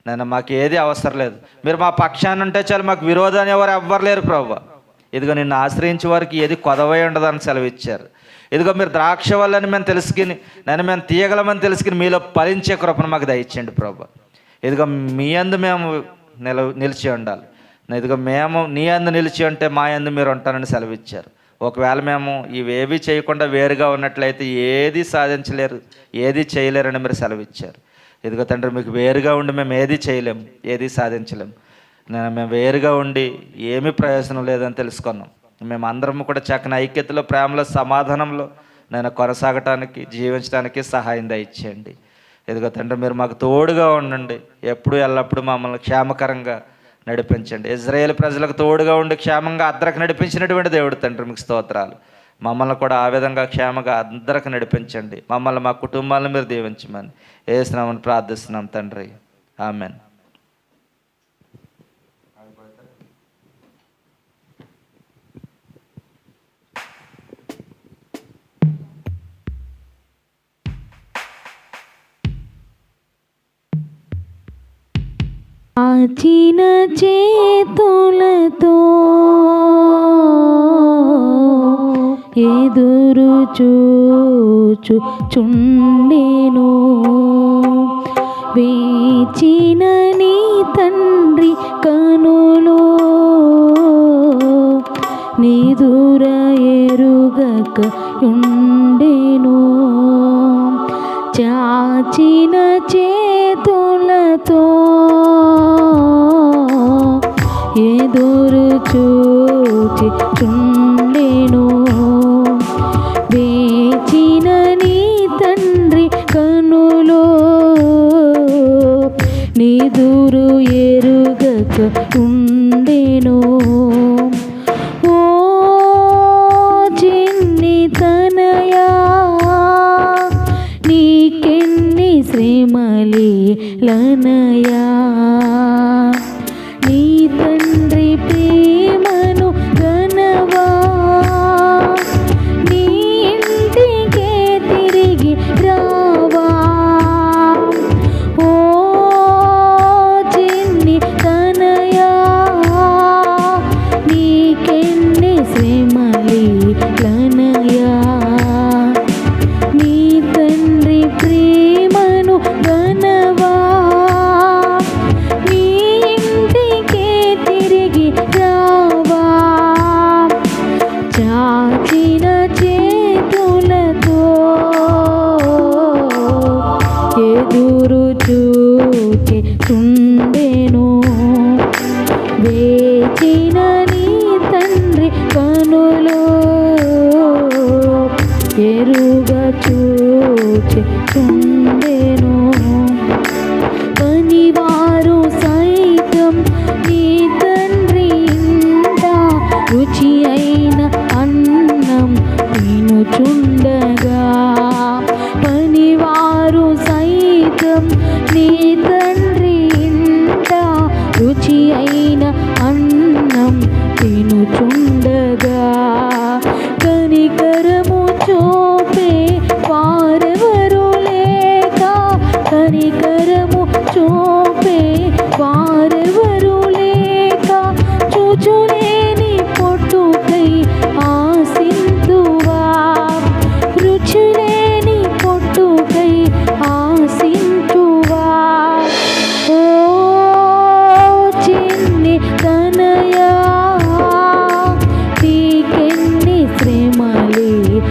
నేను మాకు ఏది అవసరం లేదు, మీరు మా పక్షాన్ని ఉంటే చాలు, మాకు విరోధాన్ని ఎవరు ఎవ్వరు లేరు ప్రభా. ఇదిగో నిన్ను ఆశ్రయించే వారికి ఏది కొదవై ఉండదని సెలవిచ్చారు. ఇదిగో మీరు ద్రాక్ష వల్లని మేము తెలుసుకుని, మేము తీయగలమని తెలుసుకుని మీలో ఫలించే కృపను మాకు దయచేయండి ప్రభా. ఇదిగో మీ యందు మేము నిలిచి ఉండాలి. ఇదిగో మేము నీ యందు నిలిచి ఉంటే మా యందు మీరు ఉంటారని సెలవిచ్చారు. ఒకవేళ మేము ఇవేవి చేయకుండా వేరుగా ఉన్నట్లయితే ఏది సాధించలేరు, ఏది చేయలేరని మీరు సెలవిచ్చారు. ఇదిగో తండ్రి, మీకు వేరుగా ఉండి మేము ఏది చేయలేము, ఏది సాధించలేము. మేము వేరుగా ఉండి ఏమీ ప్రయోజనం లేదని తెలుసుకున్నాం. మేము అందరము కూడా చక్కని ఐక్యతలో, ప్రేమలో, సమాధానంలో కొనసాగటానికి, జీవించడానికి సహాయం దయచేయండి. ఇదిగో తండ్రి, మీరు మాకు తోడుగా ఉండండి. ఎప్పుడు ఎల్లప్పుడూ మమ్మల్ని క్షేమకరంగా నడిపించండి. ఇజ్రాయేల్ ప్రజలకు తోడుగా ఉండి క్షేమంగా అద్దరికి నడిపించినటువంటి దేవుడు తండ్రి, మీకు స్తోత్రాలు. మమ్మల్ని కూడా ఆ విధంగా క్షేమంగా అందరికి నడిపించండి. మమ్మల్ని, మా కుటుంబాలను మీరు దీవించమని యేసు నామమున ప్రార్థిస్తున్నాం తండ్రి. ఆమేన్. ఆచిన చేతులతో ఎదురు చూచుచుండెను. వేచిన నీ తండ్రి కనులో నిదుర ఎరుగక ఉండెను. చాచిన చేతులతో ఎదురు చూచుచుండెను. వేచిన నీ తండ్రి కనులో నిదురు ఎరుగక ఉండెను. ఓ చిన్ని తనయా నీకెన్ని శ్రమలేలనయా. నీ తండ్రి ప్రేమను గనవా. నీ ఇంటికే తిరిగి రావా. ఓ చిన్ని తనయా నీకెన్ని శ్రమలేలనయా. నీ తండ్రి ప్రేమను గనవా. నీ ఇంటికే తిరిగి రావా. చాచిన చేతులతో ఎదురు చూచుచుండెను. వేచిన నీ తండ్రి కనులో ఎరుగ చూచుచుండెను. పనివారు సైతం నీ తండ్రి ఇంట రుచి అయిన అన్నం తినుచుండగా. పనివారు సైతం నీ తండ్రి ఇంట రుచి అయిన అన్నం తినుచుండగా. కనికరము చూపే వారెవరు లేక. కనికరము చూపే వారెవరు లేక. చూచులేని పొట్టుకై ఆశింతువా. రుచులేని పొట్టుకై ఆశింతువా. ఓ చిన్ని తనయా నీకెన్ని శ్రమలేలనయా.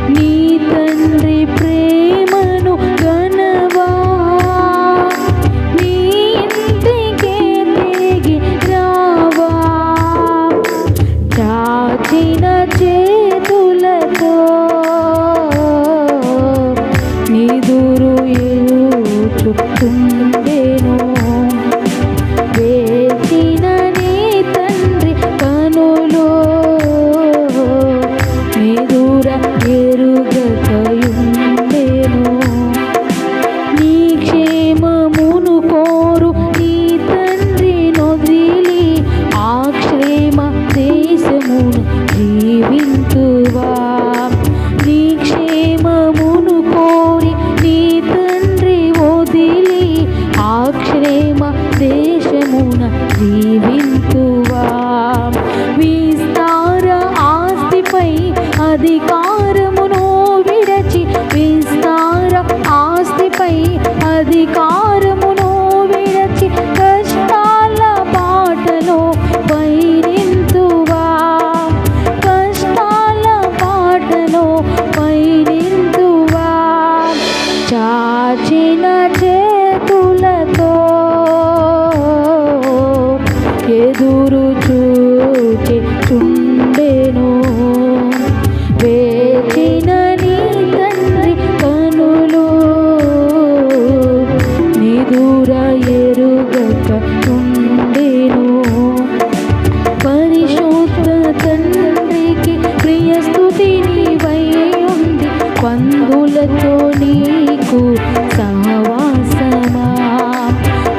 నీ తండ్రి ప్రేమను గనవా. నీ ఇంటికే తిరిగి రావా. చాచిన చేతులతో నిదురు ఎరుచుచుండెను. వేచిన నీ తండ్రి కనులో నిదుర ఎరుగకయుండెను. నీ క్షేమమును కోరు నీ తండ్రి నొదిలి ఆ క్షేమ దేశమును జీవింతువా. నీ క్షేమమును కోరి నీ తండ్రి వదిలి ఆ క్షేమ దేశమున జీవింతువా. విస్తార ఆస్తిపై అధికారమును విడచి. విస్తార ఆస్తిపై అధికారమును విడచి. కష్టాల బాటలో పయనింతువా. కష్టాల బాటలో పయనింతువా. చాచిన చేతులతో ఎదురు చూచుచుండెను. వేచిన నీ తండ్రి కనులో నిదుర ఎరుగక ఉండెను. పరిశుద్ధ తండ్రికి ప్రియ స్తుతి నీవై ఉంది. పందులతో నీకు సహవాసమా.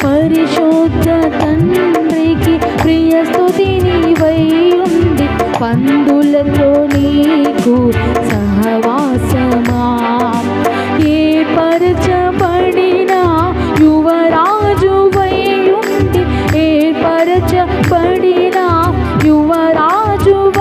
పరిశుద్ధ తండ్రికి ప్రియ స్తుతి నీవై ఉంది. పందులతో నీకు సహవాసమా. ఏ పరచబడిన యువరాజువై ఉండి. ఏ పరచబడిన యువరాజువై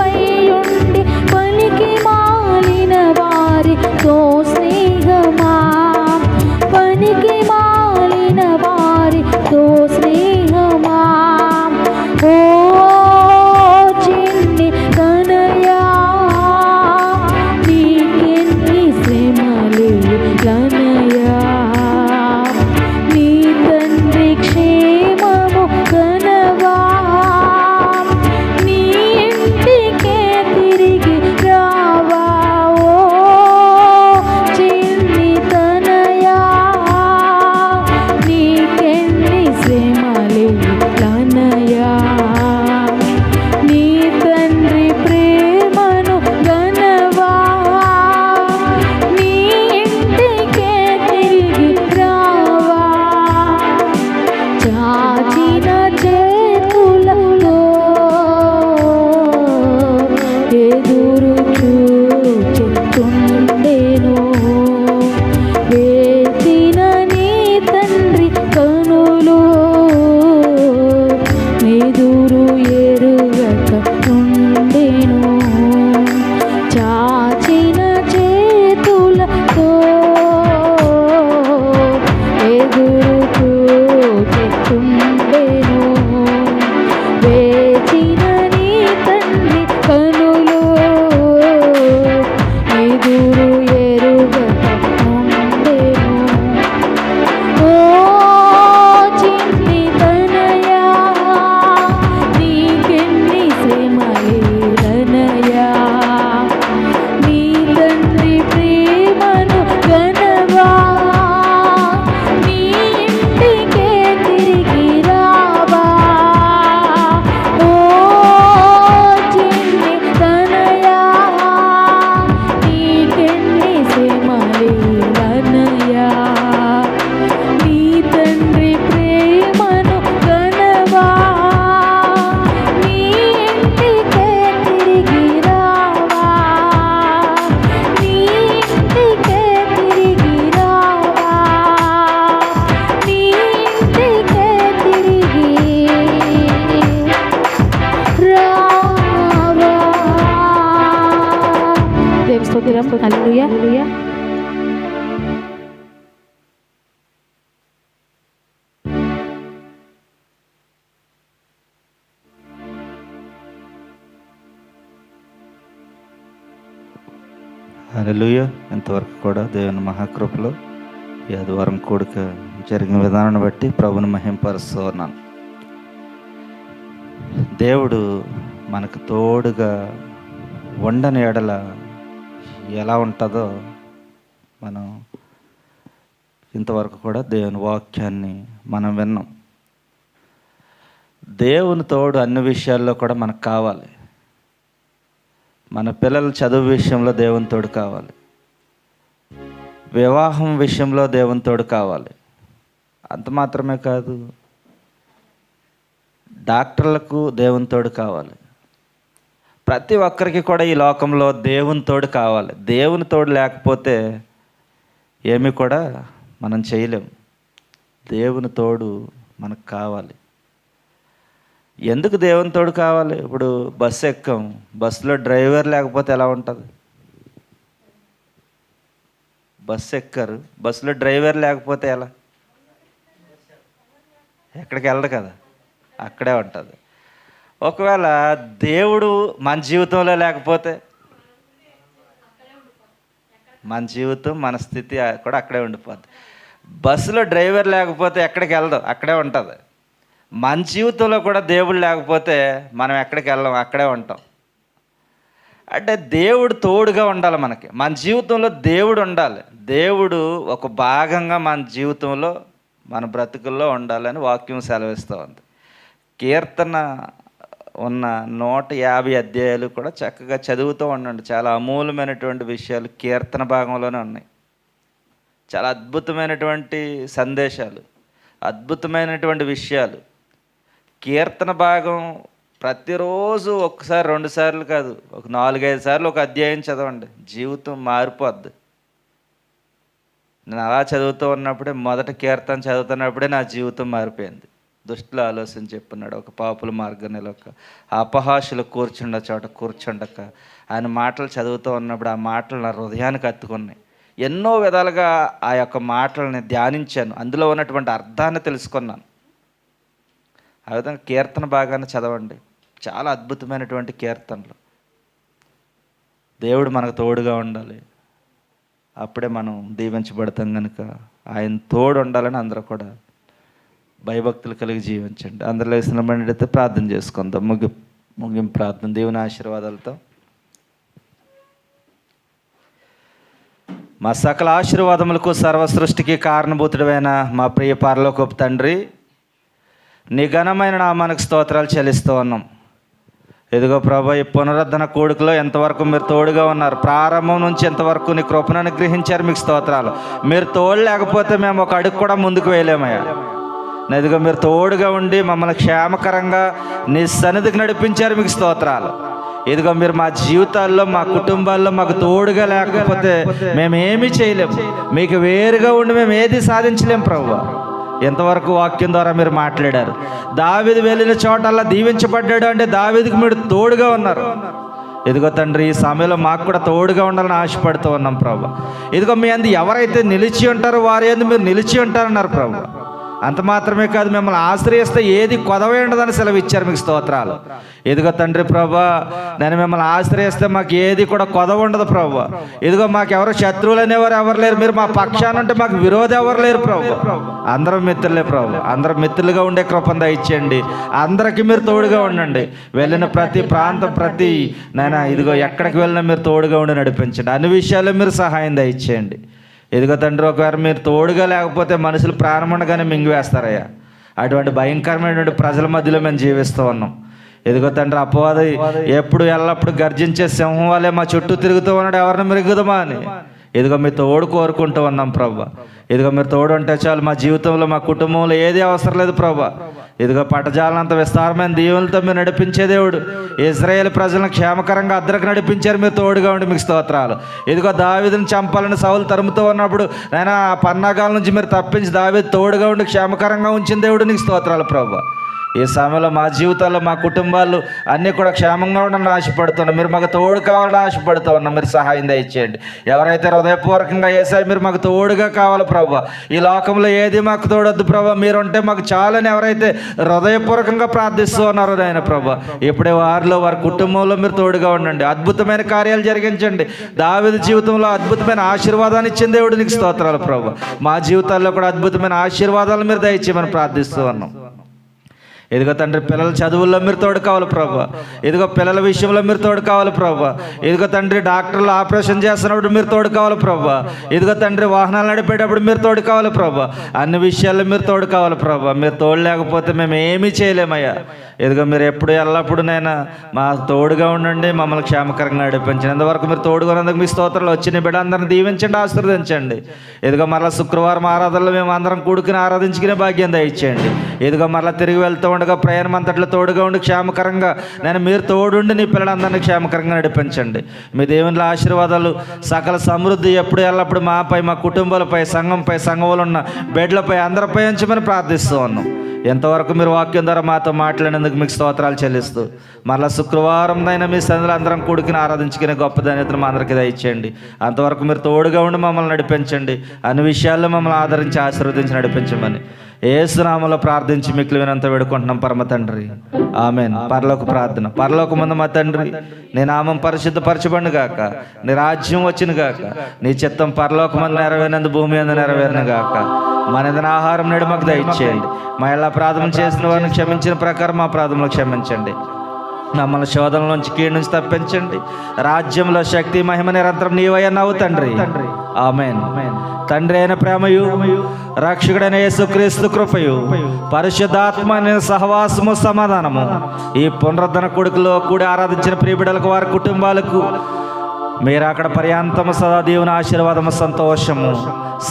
నీ తండ్రి కనులు ఎదురు ఎరుగక ఉండెను. ఓ చిన్ని తనయా నీకెన్ని శ్రమలేలనయా, నీ తండ్రి ప్రేమను గనవా, నీ ఇంటికే తిరిగి రావా. ఓ చిన్ని తనయా నీకెన్ని శ్రమలేలనయా, నీ తండ్రి ప్రేమను గనవా, నీ ఇంటికే తిరిగి రావా, నీ ఇంటికే తిరిగి రావా, నీ ఇంటికే తిరిగి రావా. దేవుని స్తోత్రం. హల్లెలూయా. హల్లెలూయా. ఇంతవరకు కూడా దేవుని మహాకృపలో ఈ ఆదివారం కూడిక జరిగిన విధానాన్ని బట్టి ప్రభుని మహింపరుస్తూ ఉన్నాను. దేవుడు మనకు తోడుగా ఉండని ఎడల ఎలా ఉంటుందో మనం ఇంతవరకు కూడా దేవుని వాక్యాన్ని మనం విన్నాం. దేవుని తోడు అన్ని విషయాల్లో కూడా మనకు కావాలి. మన పిల్లల చదువు విషయంలో దేవుని తోడు కావాలి, వివాహం విషయంలో దేవుని తోడు కావాలి. అంత మాత్రమే కాదు, డాక్టర్లకు దేవుని తోడు కావాలి. ప్రతి ఒక్కరికి కూడా ఈ లోకంలో దేవుని తోడు కావాలి. దేవుని తోడు లేకపోతే ఏమీ కూడా మనం చేయలేం. దేవుని తోడు మనకు కావాలి. ఎందుకు దేవుని తోడు కావాలి? ఇప్పుడు బస్సు ఎక్కాం, బస్సులో డ్రైవర్ లేకపోతే ఎలా ఉంటుంది? బస్సు ఎక్కారు, బస్సులో డ్రైవర్ లేకపోతే ఎలా? ఎక్కడికి వెళ్ళదు కదా, అక్కడే ఉంటుంది. ఒకవేళ దేవుడు మన జీవితంలో లేకపోతే మన జీవితం, మన స్థితి కూడా అక్కడే ఉండిపోద్ది. బస్సులో డ్రైవర్ లేకపోతే ఎక్కడికి వెళ్దాం, అక్కడే ఉంటుంది. మన జీవితంలో కూడా దేవుడు లేకపోతే మనం ఎక్కడికి వెళ్ళాం, అక్కడే ఉంటాం. అంటే దేవుడు తోడుగా ఉండాలి మనకి. మన జీవితంలో దేవుడు ఉండాలి. దేవుడు ఒక భాగంగా మన జీవితంలో, మన బ్రతుకుల్లో ఉండాలని వాక్యం సెలవిస్తూ ఉంది. కీర్తన ఉన్న 150 అధ్యాయాలు కూడా చక్కగా చదువుతూ ఉండండి. చాలా అమూల్యమైనటువంటి విషయాలు కీర్తన భాగంలోనే ఉన్నాయి. చాలా అద్భుతమైనటువంటి సందేశాలు, అద్భుతమైనటువంటి విషయాలు. కీర్తన భాగం ప్రతిరోజు ఒకసారి 2 సార్లు కాదు, ఒక 4-5 సార్లు ఒక అధ్యాయం చదవండి, జీవితం మారిపోద్ది. నేను అలా చదువుతూ ఉన్నప్పుడే, మొదటి కీర్తన చదువుతున్నప్పుడే నా జీవితం మారిపోయింది. దుష్టుల ఆలోచన చెప్పున్నాడు, ఒక పాపుల మార్గం నిలక, అపహాసులు కూర్చుండ చోట కూర్చుండక. ఆయన మాటలు చదువుతూ ఉన్నప్పుడు ఆ మాటలు నా హృదయానికి హత్తుకున్నాయి. ఎన్నో విధాలుగా ఆ యొక్క మాటలని ధ్యానించాను, అందులో ఉన్నటువంటి అర్థాన్ని తెలుసుకున్నాను. ఆ విధంగా కీర్తన భాగాన్ని చదవండి, చాలా అద్భుతమైనటువంటి కీర్తనలు. దేవుడు మనకు తోడుగా ఉండాలి, అప్పుడే మనం దీవించబడతాం. కనుక ఆయన తోడు ఉండాలని అందరూ కూడా భయభక్తులు కలిగి జీవించండి. అందరూ లేచిన బండి ప్రార్థన చేసుకుందాం. ముగింపు ప్రార్థన. దేవుని ఆశీర్వాదాలతో మా సకల ఆశీర్వాదములకు సర్వ సృష్టికి కారణభూతుడైన మా ప్రియ పరలోకపు తండ్రి, నీ ఘనమైన నామానికి స్తోత్రాలు చెల్లిస్తూ ఉన్నాం. ఇదిగో ప్రభా, ఈ పునరుద్ధరణ కూడికలో ఎంతవరకు మీరు తోడుగా ఉన్నారు. ప్రారంభం నుంచి ఎంతవరకు నీ కృపను అనుగ్రహించారు, మీకు స్తోత్రాలు. మీరు తోడు లేకపోతే మేము ఒక అడుగు కూడా ముందుకు వేయలేమయ్యా. ఇదిగో మీరు తోడుగా ఉండి మమ్మల్ని క్షేమకరంగా నీ సన్నిధికి నడిపించారు, మీకు స్తోత్రాలు. ఇదిగో మీరు మా జీవితాల్లో, మా కుటుంబాల్లో మాకు తోడుగా లేకపోతే మేమేమీ చేయలేము. మీకు వేరుగా ఉండి మేము ఏది సాధించలేము ప్రభువా. ఎంతవరకు వాక్యం ద్వారా మీరు మాట్లాడారు. దావీదు వెళ్ళిన చోటల్లా దీవించబడ్డాడు అంటే దావీదుకు మీరు తోడుగా ఉన్నారు. ఇదిగో తండ్రి, ఈ సమయంలో మాకు కూడా తోడుగా ఉండాలని ఆశపడుతూ ఉన్నాం ప్రభు. ఇదిగో మీ అందు ఎవరైతే నిలిచి ఉంటారో వారి అందు మీరు నిలిచి ఉంటారన్నారు ప్రభు. అంత మాత్రమే కాదు, మిమ్మల్ని ఆశ్రయిస్తే ఏది కొదవే ఉండదని సెలవు ఇచ్చారు. మీకు స్తోత్రాలు. ఇదిగో తండ్రి ప్రభా, నేను మిమ్మల్ని ఆశ్రయిస్తే మాకు ఏది కూడా కొదవ ఉండదు ప్రభా. ఇదిగో మాకు ఎవరు శత్రువులు అనేవారు ఎవరు లేరు. మీరు మా పక్షాన ఉంటే మాకు విరోధి ఎవరు లేరు ప్రభా. అందరం మిత్రులే ప్రభా. అందరం మిత్రులుగా ఉండే కృపను దయచేయండి. అందరికీ మీరు తోడుగా ఉండండి. వెళ్ళిన ప్రతి ప్రాంతం, ప్రతి నాయన ఇదిగో ఎక్కడికి వెళ్ళినా మీరు తోడుగా ఉండి నడిపించండి. అన్ని విషయాల్లో మీరు సహాయం దయచేయండి. ఇదిగో తండ్రి, ఒకవేళ మీరు తోడుగా లేకపోతే మనుషులు ప్రాణం ఉండగానే మింగివేస్తారయ్యా. అటువంటి భయంకరమైనటువంటి ప్రజల మధ్యలో మేము జీవిస్తూ ఉన్నాం. ఇదిగో తండ్రి, అపవాది ఎప్పుడు ఎల్లప్పుడు గర్జించే సింహం వల్లే మా చుట్టూ తిరుగుతూ ఉన్నాడు, ఎవరిని మిరుగుదమా అని. ఇదిగో మీ తోడు కోరుకుంటూ ఉన్నాం ప్రభా. ఇదిగో మీరు తోడు అంటే చాలు. మా జీవితంలో, మా కుటుంబంలో ఏది అవసరం లేదు ప్రభా. ఇదిగో పట్టజాలనంత విస్తారమైన దీవులతో మీరు నడిపించే దేవుడు. ఇశ్రాయేలు ప్రజలను క్షేమకరంగా అద్దరికి నడిపించారు. మీరు తోడుగా ఉండి మీకు స్తోత్రాలు. ఇదిగో దావీదుని చంపాలని సౌలు తరుముతూ ఉన్నప్పుడు నేను ఆ పన్నాగాల నుంచి మీరు తప్పించి దావీదు తోడుగా ఉండి క్షేమకరంగా ఉంచిన దేవుడు నీకు స్తోత్రాలు ప్రభా. ఈ సమయంలో మా జీవితాల్లో, మా కుటుంబాలు అన్నీ కూడా క్షేమంగా ఉండాలని ఆశపడుతున్నాం. మీరు మాకు తోడు కావాలని ఆశపడుతూ ఉన్నాం. మీరు సహాయం దయచేయండి. ఎవరైతే హృదయపూర్వకంగా వేసాయి మీరు మాకు తోడుగా కావాలి ప్రభా. ఈ లోకంలో ఏది మాకు తోడొద్దు ప్రభా, మీరుంటే మాకు చాలని ఎవరైతే హృదయపూర్వకంగా ప్రార్థిస్తూ ఉన్నారో నాయన ప్రభా, ఇప్పుడే వారిలో, వారి కుటుంబంలో మీరు తోడుగా ఉండండి. అద్భుతమైన కార్యాలు జరిగించండి. దావీదు జీవితంలో అద్భుతమైన ఆశీర్వాదాన్ని ఇచ్చిన దేవుడు నీకు స్తోత్రాలు ప్రభా. మా జీవితాల్లో కూడా అద్భుతమైన ఆశీర్వాదాలు మీరు దయచేయమని ప్రార్థిస్తూ ఉన్నాం. ఇదిగో తండ్రి, పిల్లల చదువుల్లో మీరు తోడు కావాలి ప్రభా. ఇదిగో పిల్లల విషయంలో మీరు తోడు కావాలి ప్రభా. ఇదిగో తండ్రి, డాక్టర్లు ఆపరేషన్ చేస్తున్నప్పుడు మీరు తోడు కావాలి ప్రభా. ఇదిగో తండ్రి, వాహనాలు నడిపేటప్పుడు మీరు తోడు కావాలి ప్రభా. అన్ని విషయాల్లో మీరు తోడు కావాలి ప్రభా. మీరు తోడు లేకపోతే మేము ఏమీ చేయలేమయ్యా. ఇదిగో మీరు ఎప్పుడు ఎల్లప్పుడు నైనా మా తోడుగా ఉండండి. మమ్మల్ని క్షేమకరంగా నడిపించండి. ఇంతవరకు మీరు తోడుగా ఉన్నందుకు మీ స్తోత్రాలు. వచ్చిన బిడ్డ అందరిని దీవించండి, ఆశీర్వదించండి. ఇదిగో మరలా శుక్రవారం ఆరాధనలో మేము అందరం కూడుకుని ఆరాధించుకునే భాగ్యం దయచేయండి. ఇదిగో మరలా తిరిగి వెళ్తూ ఉండగా ప్రయాణం అంతట్లో తోడుగా ఉండి క్షేమకరంగా మీరు తోడుండి నీ పిల్లలందరినీ క్షేమకరంగా నడిపించండి. మీ దేవుని ఆశీర్వాదాలు, సకల సమృద్ధి ఎప్పుడు ఎల్లప్పుడు మాపై, మా కుటుంబాలపై, సంఘంపై, సంఘంలో ఉన్న బిడ్డలపై అందరిపై ఉంచమని ప్రార్థిస్తూ ఉన్నాం. ఎంతవరకు మీరు వాక్యం ద్వారా మాతో మాట్లాడినందుకు మీకు స్తోత్రాలు చెల్లిస్తూ మరలా శుక్రవారం అయినా మీ సన్నిధిలో అందరం కూడుకుని ఆరాధించుకునే గొప్ప ధన్యతను మా అందరికీ దయచేయండి. అంతవరకు మీరు తోడుగా ఉండి మమ్మల్ని నడిపించండి. అన్ని విషయాల్లో మమ్మల్ని ఆదరించి ఆశీర్వదించి నడిపించమని యేసు నామములో ప్రార్థించి మీకు వినంత వేడుకుంటున్నాం పరమ తండ్రి, ఆమేన్. పరలోక ప్రార్థన. పరలోకమందు మా తండ్రి, నీ నామం పరిశుద్ధపరచబడును గాక, నీ రాజ్యం వచ్చును గాక, నీ చిత్తం పరలోకమందు నెరవేరినందు భూమి అందు నెరవేరును గాక. మన ఏదైనా ఆహారం నేడు మాకు దయచేయండి. మా ఎలా ప్రార్థన చేసిన వారిని క్షమించిన ప్రకారం మా ప్రార్థనలు క్షమించండి. మమ్మల్ని శోధన నుంచి, కీడు నుంచి తప్పించండి. రాజ్యంలో శక్తి, మహిమ నిరంతరం నీవయ్యన్నావు తండ్రి, ఆమేన్. తండ్రి అయిన ప్రేమయు, రక్షకుడైన యేసుక్రీస్తు కృపయు, పరిశుద్ధాత్మ సహవాసము, సమాధానము ఈ పునరుద్ధరణ కొడుకులో కూడి ఆరాధించిన ప్రియబిడ్డలకు, వారి కుటుంబాలకు మీరు అక్కడ పర్యాంతము సదా దేవుని ఆశీర్వాదము, సంతోషము,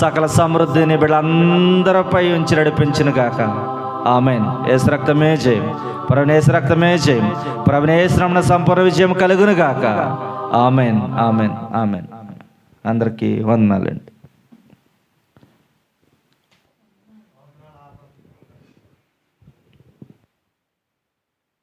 సకల సమృద్ధిని బిడ్డలందరిపై ఉంచి నడిపించును గాక. ఆమేన్. యేసు రక్తమే జయం, ప్రభుని యేసు రక్తమే జయం, ప్రభుని యేసు నామమున సంపూర్ణ విజయం కలుగును గాక. ఆమేన్, ఆమేన్, ఆమేన్. అందరికీ వందనాలండి.